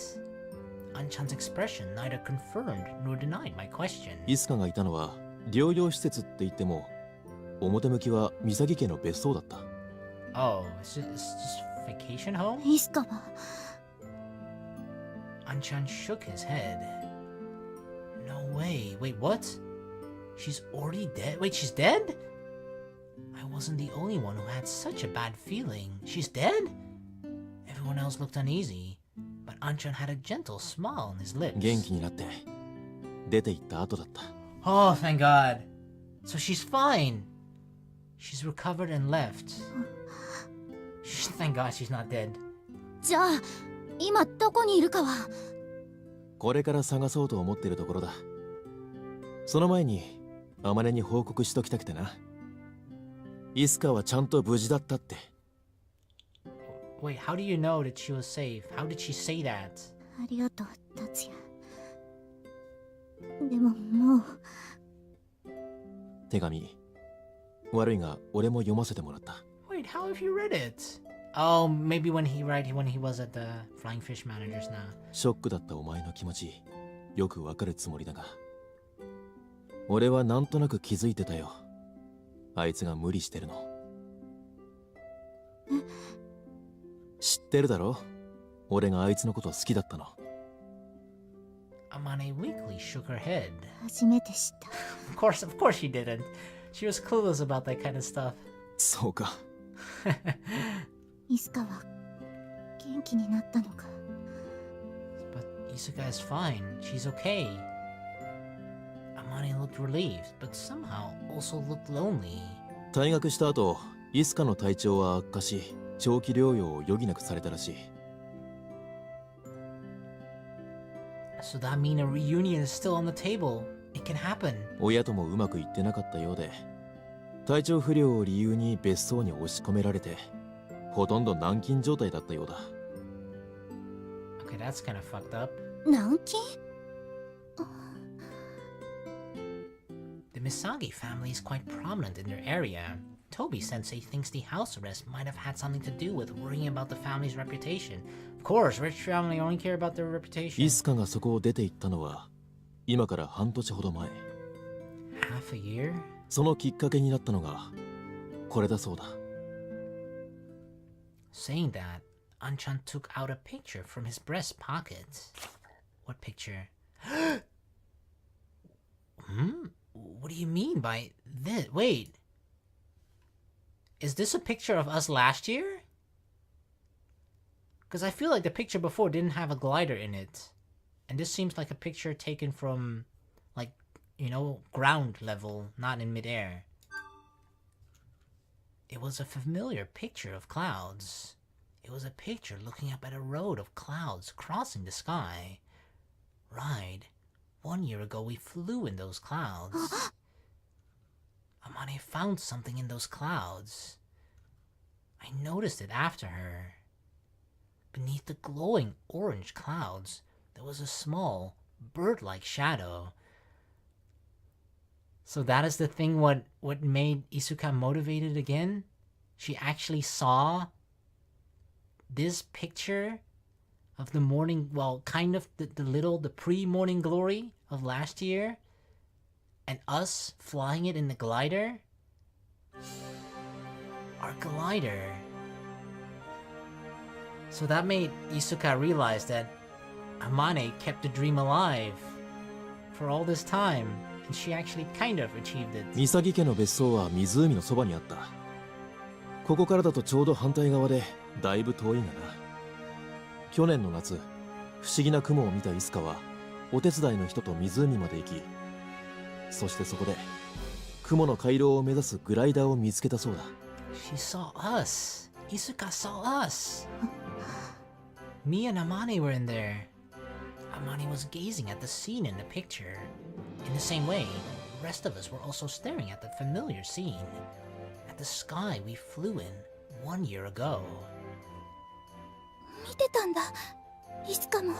Anchan's expression neither confirmed nor denied my question. イスカがいたのは療養施設って言っても表向きはミサギ家の別荘だった。 Oh, it's just vacation home? いつかは Anchan shook his head. No way. Wait, what? She's already dead? Wait, she's dead? I wasn't the only one who had such a bad feeling. She's dead? Everyone else looked uneasy, but Anchan had a gentle smile on his lips. 元気になって出て行った後だった。 Oh, thank God. So she's fine. She's recovered and left. Thank God she's not dead. じゃあ今どこにいるかは。これから探そうと思ってるところだ。その前にアマネに報告しときたくてな。イスカはちゃんと無事だったって。 Wait, how do you know that she was safe? How did she say that? ありがとう達也。でももう手紙悪いが俺も読ませてもらった。 Wait, how have you read it? Oh, maybe when he was at the Flying Fish Managers now. ショックだったお前の気持ちよくわかるつもりだが俺はなんとなく気づいてたよ。あいつが無理してるの。知ってるだろ俺があいつのこと好きだったの。 Amane weakly shook her head. 初めて知った。Of course she didn't. She was clueless about that kind of stuff. そうか。イスカは元気になったのか。 But Isuka is fine. She's okay. Amane looked relieved, but somehow also looked lonely. 退学した後イスカの体調は悪化し長期療養を余儀なくされたらしい。 So that means a reunion is still on the table. It can happen. 親ともうまくいってなかったようで体調不良を理由に別荘に押し込められてほとんど軟禁状態だったようだ。 Okay, that's kind of fucked up. 軟禁 The Misagi family is quite prominent in their area. Toby-sensei thinks the house arrest might have had something to do with worrying about the family's reputation. Of course, rich family only care about their reputation. イスカがそこを出て行ったのは今から半年ほど前。 Half a year? そのきっかけになったのがこれだそうだ。 Saying that, Anchan took out a picture from his breast pocket. What picture? What do you mean by this? Wait. Is this a picture of us last year? Because I feel like the picture before didn't have a glider in it. And this seems like a picture taken from, like, you know, ground level, not in midair. It was a familiar picture of clouds. It was a picture looking up at a road of clouds crossing the sky. Right. 1 year ago we flew in those clouds. Amane found something in those clouds. I noticed it after her. Beneath the glowing orange clouds, there was a small, bird-like shadow. So that is the thing what made Isuka motivated again? She actually saw this picture of the morning, well, kind of the pre-morning glory of last year, and us flying it in the glider. Our glider. So that made Isuka realize that Amane kept the dream alive for all this time, and she actually kind of achieved it. ミサギ家の別荘は湖のそばにあった。ここからだとちょうど反対側でだいぶ遠いがな。去年の夏不思議な雲を見たイスカはお手伝いの人と湖まで行き、そしてそこで雲の回廊を目指すグライダーを見つけたそうだ。 She saw us. Isuka saw us. Me and Amane were in there. Amane was gazing at the scene in the picture. In the same way, the rest of us were also staring at the familiar scene. At the sky we flew in 1 year ago. 見てたんだ。いつかも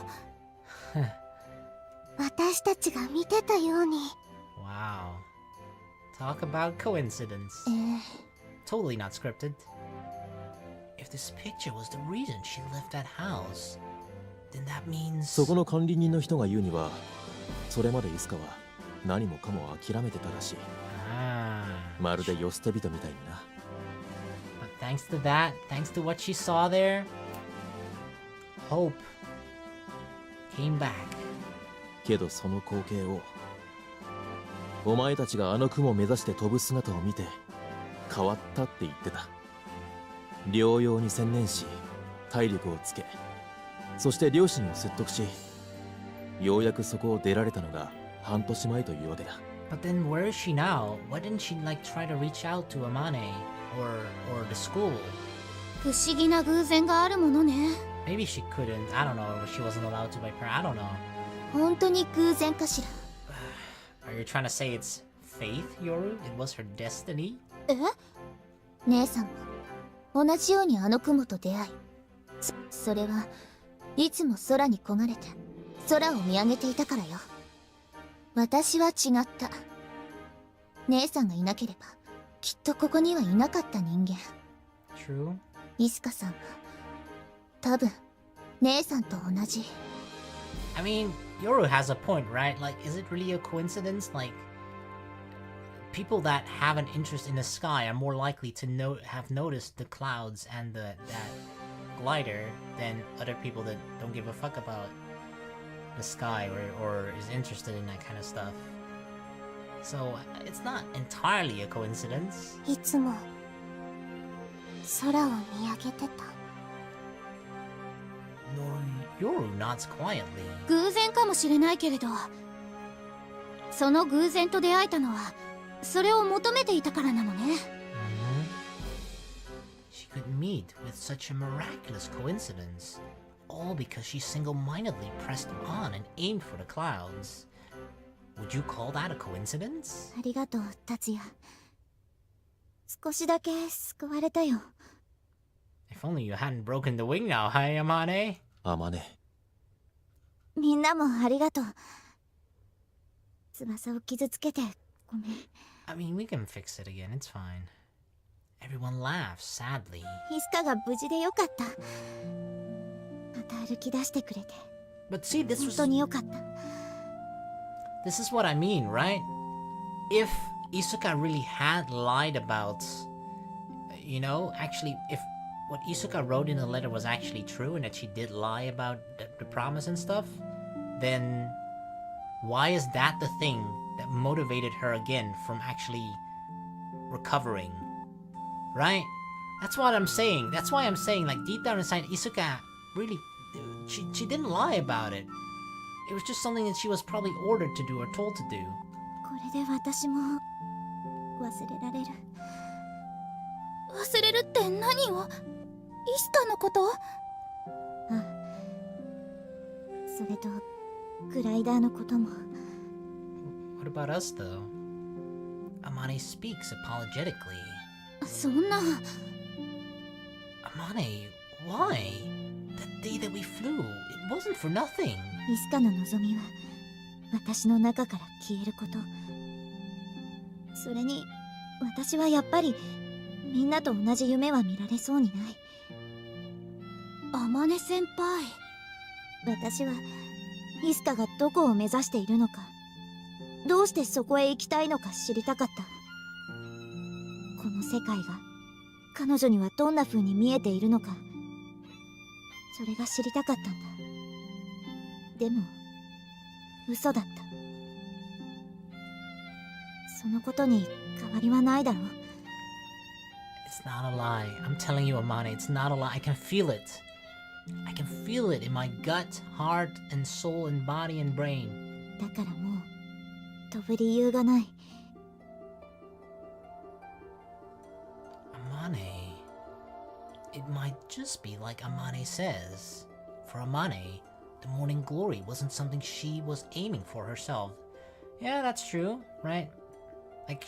私たちが見てたように。 Wow. Talk about coincidence. Totally not scripted. If this picture was the reason she left that house, then that means... そこの管理人の人が言うには、それまでイスカは何もかも諦めてたらしい。まるで世捨て人みたいにな。But thanks to that, thanks to what she saw there, hope came back. けどその光景を、お前たちがあの雲を目指して飛ぶ姿を見て変わったって言ってた。療養に専念し、体力をつけ、そして両親を説得し、ようやくそこを出られたのが半年前というわけだ。But then where is she now? Why didn't she like try to reach out to Amane or the school? 不思議な偶然があるものね。 Maybe she couldn't. I don't know. Or she wasn't allowed to by parents. I don't know. 本当に偶然かしら。 Are you trying to say it's faith, Yoru? It was her destiny? え？姉さんも同じようにあの雲と出会い、それはいつも空に焦がれて空を見上げていたからよ。私は違った。姉さんがいなければきっとここにはいなかった人間。 True. イスカさんは多分姉さんと同じ。 I mean, Yoru has a point, right? Like, is it really a coincidence? Like, people that have an interest in the sky are more likely to have noticed the clouds and that glider than other people that don't give a fuck about the sky or is interested in that kind of stuff. So it's not entirely a coincidence. いつも空を見上げてた。 Yoru nods quietly. 偶然かもしれないけれど、その偶然と出会えたのはそれを求めていたからなのね。She could meet with such a miraculous coincidence, all because she single-mindedly pressed on and aimed for the clouds. Would you call that a coincidence? ありがとう、達也。少しだけ救われたよ。 If only you hadn't broken the wing now, hi, Amane? あまね。みんなもありがとう。翼を傷つけてごめん。 I mean, we can fix it again, it's fine. Everyone laughs sadly. イスカが無事でよかった。また歩き出してくれて But see, this 本 was... 当によかった。 This is what I mean, right? If Isuka really had lied about... You know, actually, if what Isuka wrote in the letter was actually true and that she did lie about the promise and stuff, then why is that the thing that motivated her again from actually recovering? Right? That's what I'm saying. That's why I'm saying, like, deep down inside, Isuka really... She didn't lie about it. It was just something that she was probably ordered to do or told to do. これで私も忘れられる。忘れるって何を？イスカのこと？ああ。それとグライダーのことも。 What about us, though? Amane speaks apologetically. そんな。 Amane, why? That day that we flew, it wasn't for nothing. イスカの望みは私の中から消えること。それに私はやっぱりみんなと同じ夢は見られそうにない。天音先輩、私はイスカがどこを目指しているのか、どうしてそこへ行きたいのか知りたかった。この世界が彼女にはどんな風に見えているのか、それが知りたかったんだ。でも嘘だった。そのことに変わりはないだろう。 It's not a lie. I'm telling you, Amane, it's not a lie. I can feel it. I can feel it in my gut, heart, and soul, and body, and brain. だからもう飛ぶ理由がない。 Amane, it might just be like Amane says. For Amane, the morning glory wasn't something she was aiming for herself. Yeah, that's true, right? Like,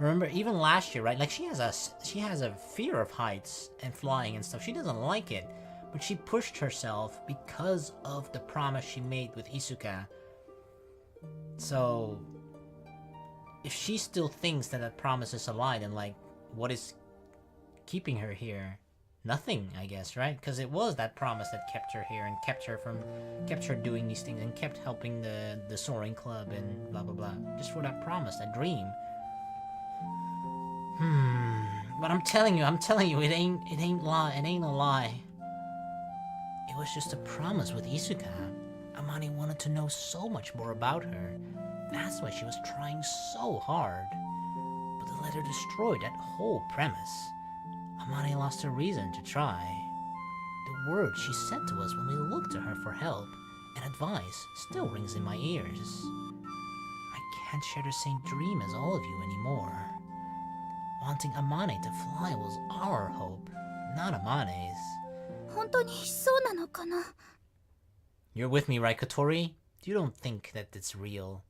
remember even last year, right? Like she has a fear of heights and flying and stuff. She doesn't like it. but she pushed herself because of the promise she made with Isuka. So, if she still thinks that that promise is a lie, then like, what is keeping her here? Nothing, I guess, right? Because it was that promise that kept her here and kept her doing these things and kept helping the Soaring Club and blah blah blah. Just for that promise, that dream. But I'm telling you, it ain't a lie. It was just a promise with Isuka. Amane wanted to know so much more about her. That's why she was trying so hard. But the letter destroyed that whole premise. Amane lost her reason to try. The words she said to us when we looked to her for help and advice still rings in my ears. I can't share the same dream as all of you anymore. Wanting Amane to fly was our hope, not Amane's. 本当にそうなのかな? You're with me, right, Kotori? You don't think that it's real.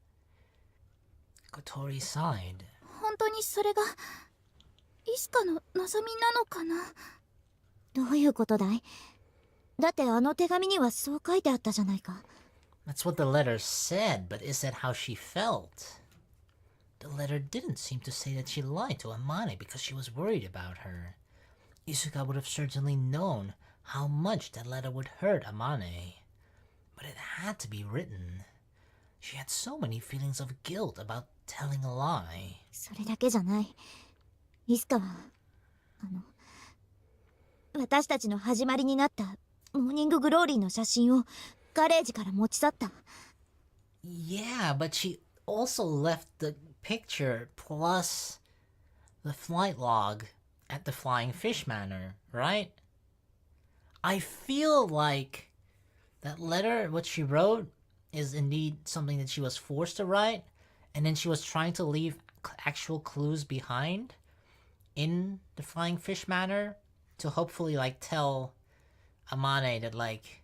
Kotori sighed. 本当にそれがイスカの望みなのかな? どういうことだい? だってあの手紙にはそう書いてあったじゃないか。 That's what the letter said, but is that how she felt? The letter didn't seem to say that she lied to Amane because she was worried about her. Isuka would have certainly known how much that letter would hurt Amane. But it had to be written. She had so many feelings of guilt about telling a lie. それだけじゃない。イスカは私たちの始まりになったモーニンググローリーの写真をガレージから持ち去った。 Yeah, but she also left the picture plus the flight log at the Flying Fish Manor, right? I feel like that letter, what she wrote, is indeed something that she was forced to write, and then she was trying to leave actual clues behind in the Flying Fish Manor to hopefully like tell Amane that like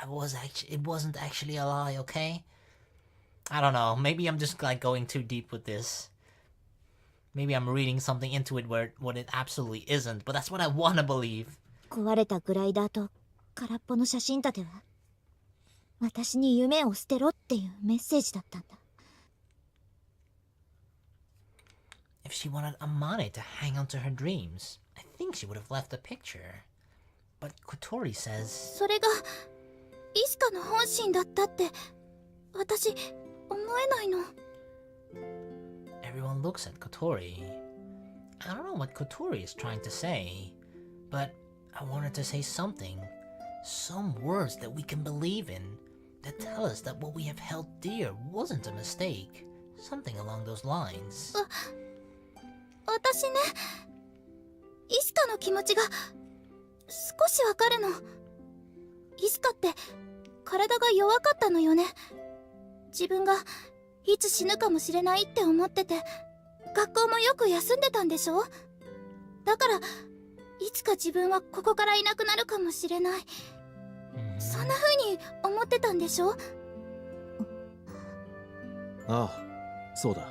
it wasn't actually a lie, okay? I don't know, maybe I'm just like going too deep with this. Maybe I'm reading something into it where what it absolutely isn't, but that's what I want to believe. 壊れたグライダーと空っぽの写真立ては私に夢を捨てろっていうメッセージだったんだ。 If she wanted Amane to hang on to her dreams, I think she would have left the picture. But Kotori says... それがイスカの本心だったって私思えないの。 Everyone looks at Kotori. I don't know what Kotori is trying to say, but I wanted to say something. Some words that we can believe in, that tell us that what we have held dear wasn't a mistake. Something along those lines. 私ね、イスカの気持ちが少しわかるの。イスカって体が弱かったのよね。自分がいつ死ぬかもしれないって思ってて、学校もよく休んでたんでしょ。だからいつか自分はここからいなくなるかもしれない、そんな風に思ってたんでしょ。ああ、そうだ。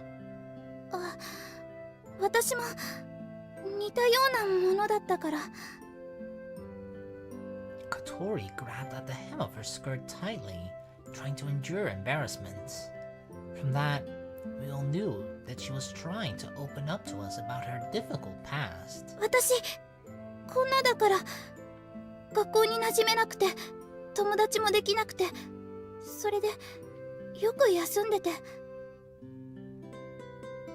あ、私も似たようなものだったから。 Kotori grabbed at the hem of her skirt tightly, trying to endure embarrassment. From that, we all knew that she was trying to open up to us about her difficult past. 私こんなだから学校に馴染めなくて友達もできなくて、それでよく休んでて、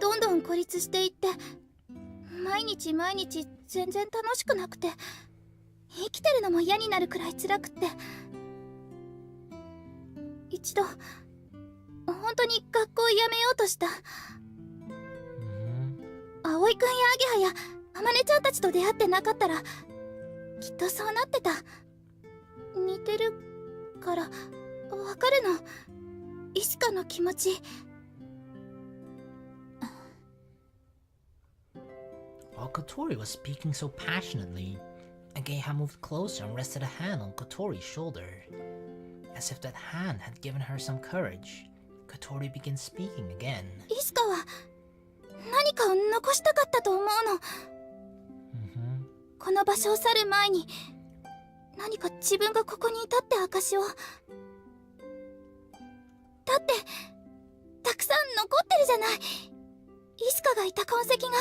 どんどん孤立していって、毎日毎日全然楽しくなくて、生きてるのも嫌になるくらい辛くって、一度本当に学校を辞めようとした。葵くんやアゲハやあまねちゃんたちと出会ってなかったらきっとそうなってた。似てるからわかるの、イスカの気持ち。 While Kotori was speaking so passionately, Ageha moved closer and rested a hand on Kotori's shoulder. As if that hand had given her some courage, Kotori began speaking again. イスカは何かを残したかったと思うの。この場所を去る前に何か自分がここにいたって証を。だってたくさん残ってるじゃない。イスカがいた痕跡が。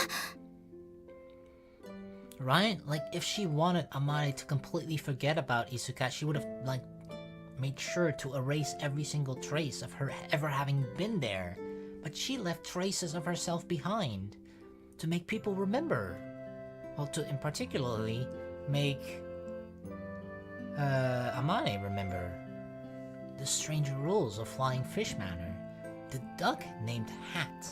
Right? Like, if she wanted Amane to completely forget about Isuka, she would have, like, made sure to erase every single trace of her ever having been there. But she left traces of herself behind to make people remember. Well, to, in particularly, make Amane remember the strange rules of Flying Fish Manor, the duck named Hat,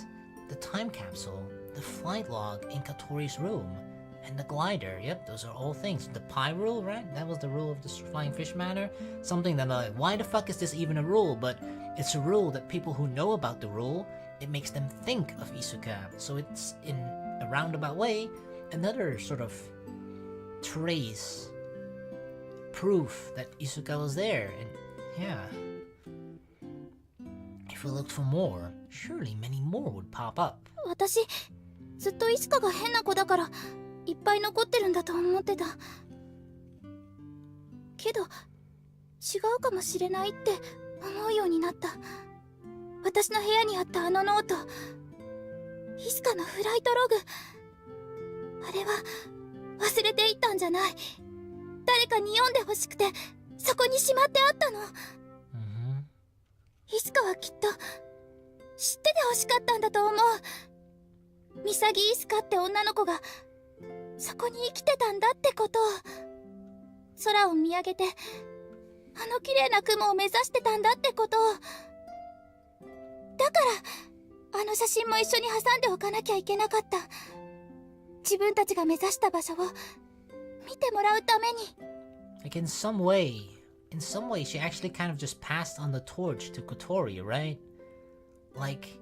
the time capsule, the flight log in Kotori's room, and the glider. Yep, those are all things. The pie rule, right? That was the rule of the Flying Fish Manor. Something that, like, why the fuck is this even a rule? But it's a rule that people who know about the rule, it makes them think of Isuka. So it's, in a roundabout way, another sort of trace, proof that Isuka was there. And yeah, if we looked for more, surely many more would pop up. 私ずっとイスカが変な子だからいっぱい残ってるんだと思ってたけど、違うかもしれないって思うようになった。私の部屋にあったあのノート、イスカのフライトログ、あれは忘れていったんじゃない。誰かに読んでほしくてそこにしまってあったの。イスカはきっと知っててほしかったんだと思う。ミサギイスカって女の子がそこに生きてたんだってことを。空を見上げてあの綺麗な雲を目指してたんだってことを。だからあの写真も一緒に挟んでおかなきゃいけなかった。自分たちが目指した場所を見てもらうために。 Like, in some way, she actually kind of just passed on the torch to Kotori, right? Like,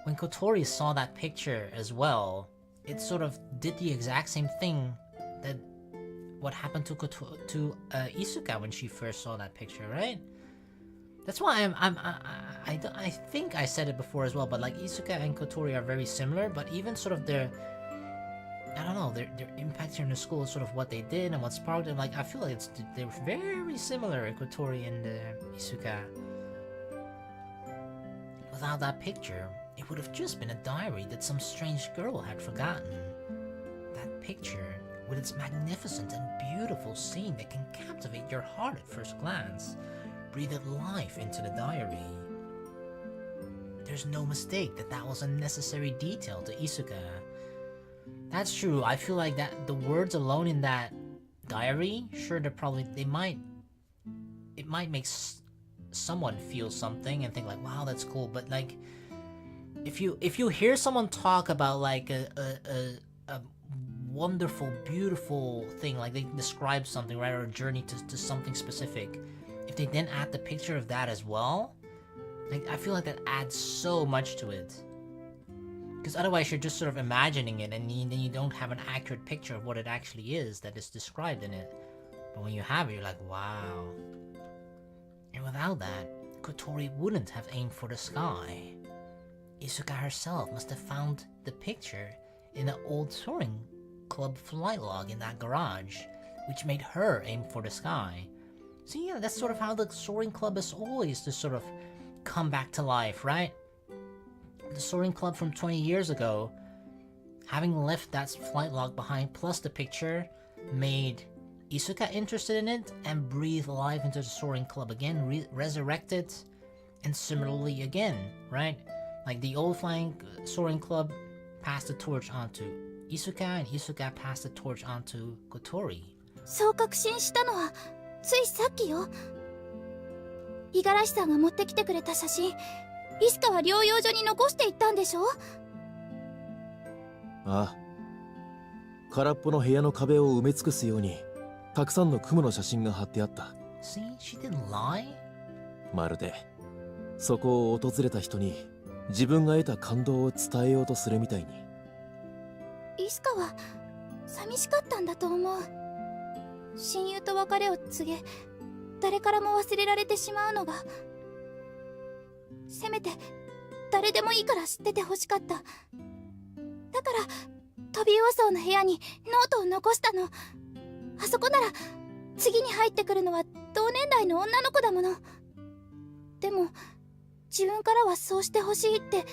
when Kotori saw that picture as well, it sort of did the exact same thing that what happened to Isuka when she first saw that picture, right? That's why I think I said it before as well, but like Isuka and Kotori are very similar, but even sort of their, I don't know, their impact here in the school is sort of what they did and what sparked it. Like, I feel like they're very similar, Kotori and Isuka. Without that picture, it would have just been a diary that some strange girl had forgotten. That picture, with its magnificent and beautiful scene that can captivate your heart at first glance, breathed life into the diary. There's no mistake that that was a necessary detail to Isuka. That's true. I feel like that the words alone in that diary, sure, it might make someone feel something and think like, wow, that's cool. But like, if you hear someone talk about like a wonderful, beautiful thing, like they describe something, right, or a journey to something specific, if they then add the picture of that as well, like, I feel like that adds so much to it. Because otherwise you're just sort of imagining it, and then you don't have an accurate picture of what it actually is that is described in it. But when you have it, you're like, wow. And without that, Kotori wouldn't have aimed for the sky. Isuka herself must have found the picture in the old Soaring Club flight log in that garage, which made her aim for the sky. So yeah, that's sort of how the Soaring Club is always to sort of come back to life, right? The Soaring Club from 20 years ago, having left that flight log behind plus the picture, made Isuka interested in it and breathed life into the Soaring Club again, resurrected, and similarly again, right? Like the old Soaring Club passed the torch on to Isuka, and Isuka passed the torch on to Kotori. そう確信したのはついさっきよ。五十嵐さんが持ってきてくれた写真、イスカは療養所に残していったんでしょ？ああ、空っぽの部屋の壁を埋め尽くすようにたくさんの雲の写真が貼ってあった。 See, she didn't lie. まるでそこを訪れた人に自分が得た感動を伝えようとするみたいに。イスカは寂しかったんだと思う。親友と別れを告げ、誰からも忘れられてしまうのが、せめて誰でもいいから知っててほしかった。だからトビウオソウの部屋にノートを残したの。あそこなら次に入ってくるのは同年代の女の子だもの。でも自分からはそうしてほしいって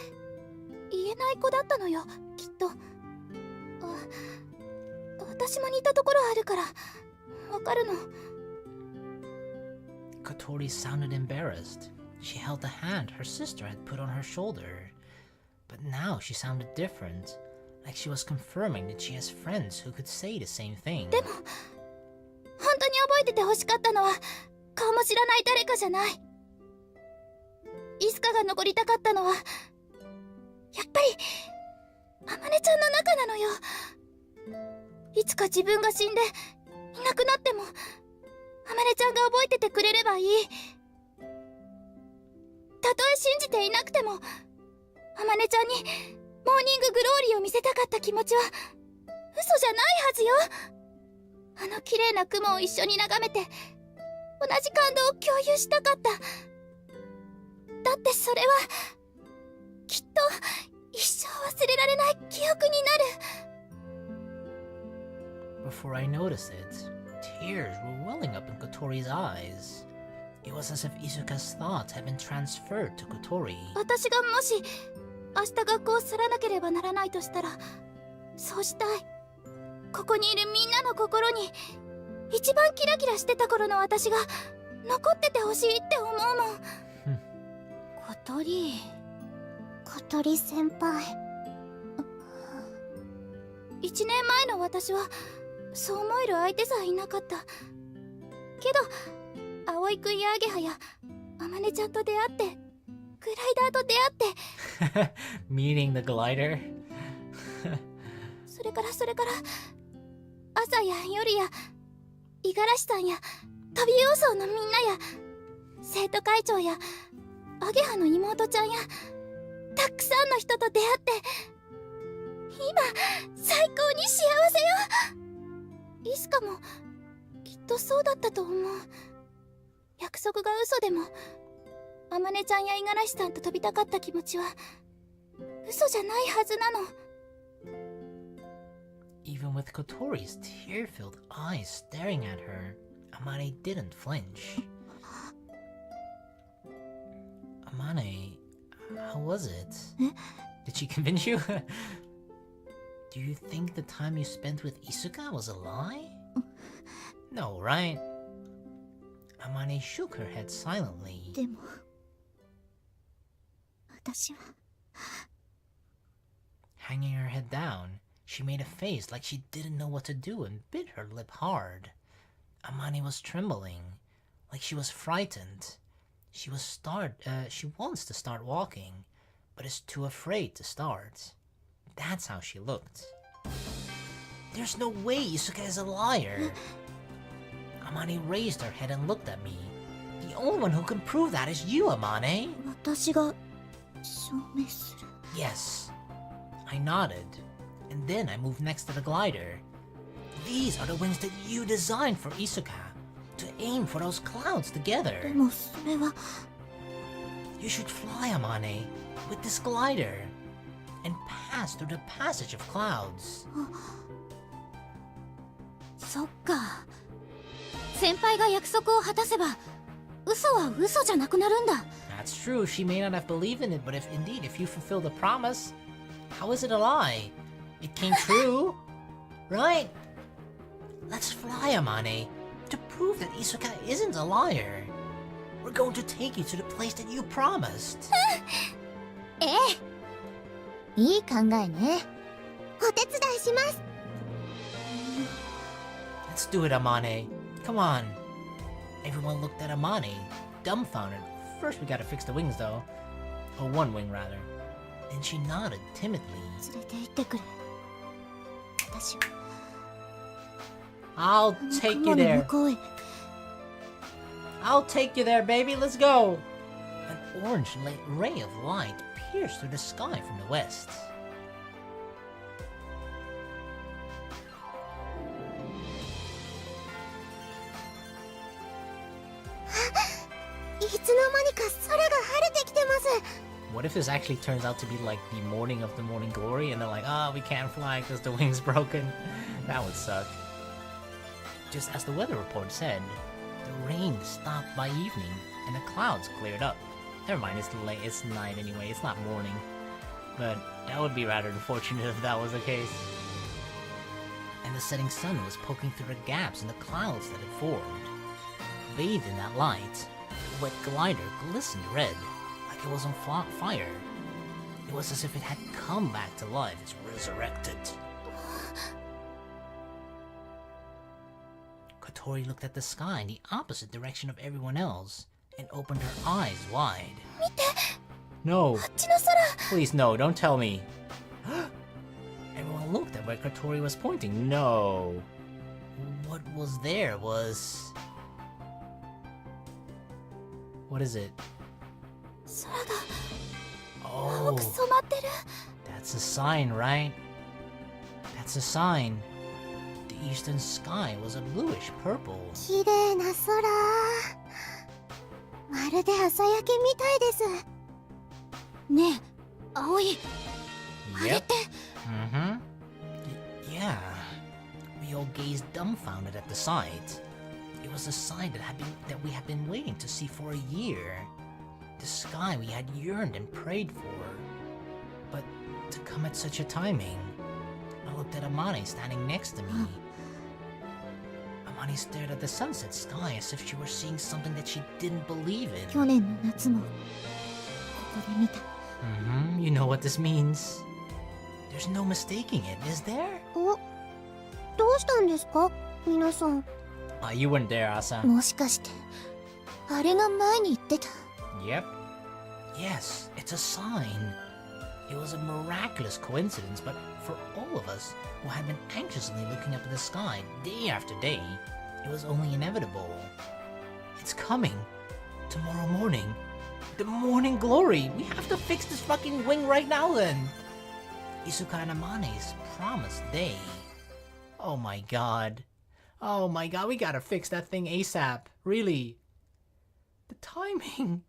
言えない子だったのよ、きっと。私も似たところあるからわかるの。 Kotori sounded embarrassed. She held the hand her sister had put on her shoulder. But now she sounded different, like she was confirming that she has friends who could say the same thing. でも本当に覚えててほしかったのは顔も知らない誰かじゃない。イスカが残りたかったのはやっぱりあまねちゃんの中なのよ。いつか自分が死んでいなくなってもあまねちゃんが覚えててくれればいい。たとえ信じていなくてもあまねちゃんにモーニンググローリーを見せたかった気持ちは嘘じゃないはずよ。あの綺麗な雲を一緒に眺めて同じ感動を共有したかった。だってそれはきっと一生忘れられない記憶になる。 Before I noticed it, tears were welling up in Kotori's eyes. It was as if ISUKA'S thoughts had been transferred to Kotori. 私がもし明日学校を去らなければならないとしたらそうしたい。ここにいるみんなの心に一番キラキラしてた頃の私が残っててほしいって思うもん。小鳥先輩。1年前の私はそう思える相手さえいなかった。けど葵くんやアゲハやあまねちゃんと出会ってグライダーと出会って Meeting the glider? それから朝や夜や五十嵐さんや飛び要素のみんなや生徒会長やアゲハの妹ちゃんやたくさんの人と出会って今最高に幸せよ。イスカもきっとそうだったと思う。約束が嘘でもあまねちゃんや五十嵐さんと飛びたかった気持ちは嘘じゃないはずなの。Even with Kotori's tear-filled eyes staring at her, Amane didn't flinch. Amane, how was it? Did she convince you? Do you think the time you spent with Isuka was a lie? No, right? Amane shook her head silently. でも私は Hanging her head down, she made a face like she didn't know what to do and bit her lip hard. Amane was trembling, like she was frightened. She wants to start walking, but is too afraid to start. That's how she looked. There's no way Isuka is a liar. Amane raised her head and looked at me. The only one who can prove that is you, Amane. 私が証明する。 Yes. I nodded, and then I moved next to the glider. These are the wings that you designed for Isuka, to aim for those clouds で together. もそれは You should fly, Amane, with this glider, and pass through the passage of clouds. そっか。先輩が約束を果たせば嘘は嘘じゃなくなるんだ。 That's true, she may not have believed in it, but if you fulfill the promise, how is it a lie? It came true, right? Let's fly, Amane, to prove that Isuka isn't a liar. We're going to take you to the place that you promised. ええ。いい考えね。お手伝いします。 Let's do it, Amane. Come on. Everyone looked at Amane, dumbfounded. First we gotta fix the wings though. Or one wing rather. Then she nodded timidly. 連れて行ってくれ。私は I'll take you 雲の there. 向こうへ。 I'll take you there, baby. Let's go. An orange ray of light pierced through the sky from the west. いつの間にか空が晴れてきてます。 What if this actually turns out to be like the morning of the morning glory and they're like, we can't fly because the wing's broken? That would suck. just as the weather report said. The rain stopped by evening, and the clouds cleared up. Never mind, it's late, it's night anyway, it's not morning. But that would be rather unfortunate if that was the case. And the setting sun was poking through the gaps in the clouds that had formed. Bathed in that light, the wet glider glistened red, like it was on fire. It was as if it had come back to life, it's resurrected. Kotori looked at the sky in the opposite direction of everyone else, and opened her eyes wide. No! Please no, don't tell me! Everyone looked at where Kotori was pointing. No! What was there was... What is it? Oh, that's a sign, right? That's a sign. The eastern sky was a bluish purple. 綺麗な空。まるで朝焼けみたいです。ねえ、葵。あれっ Yep. て。Mm-hmm. Yeah. We all gazed dumbfounded at the sight. It was a sight that we had been waiting to see for a year. The sky we had yearned and prayed for. But to come at such a timing. I looked at Amane standing next to me. Amane stared at the sunset sky as if she were seeing something that she didn't believe in. 去年の夏もここで見た。Mm-hmm. You know what this means. There's no mistaking it, is there? お、どうしたんですか、皆さん。You weren't there, Asa. もしかして、あれが前に言ってた。Yep. Yes, it's a sign. It was a miraculous coincidence, but for all of us who had been anxiously looking up at the sky day after day, it was only inevitable. It's coming. Tomorrow morning. The morning glory. We have to fix this fucking wing right now then. Isuka and Amane's promised day. Oh my god. Oh my god, we gotta fix that thing ASAP. Really. The timing.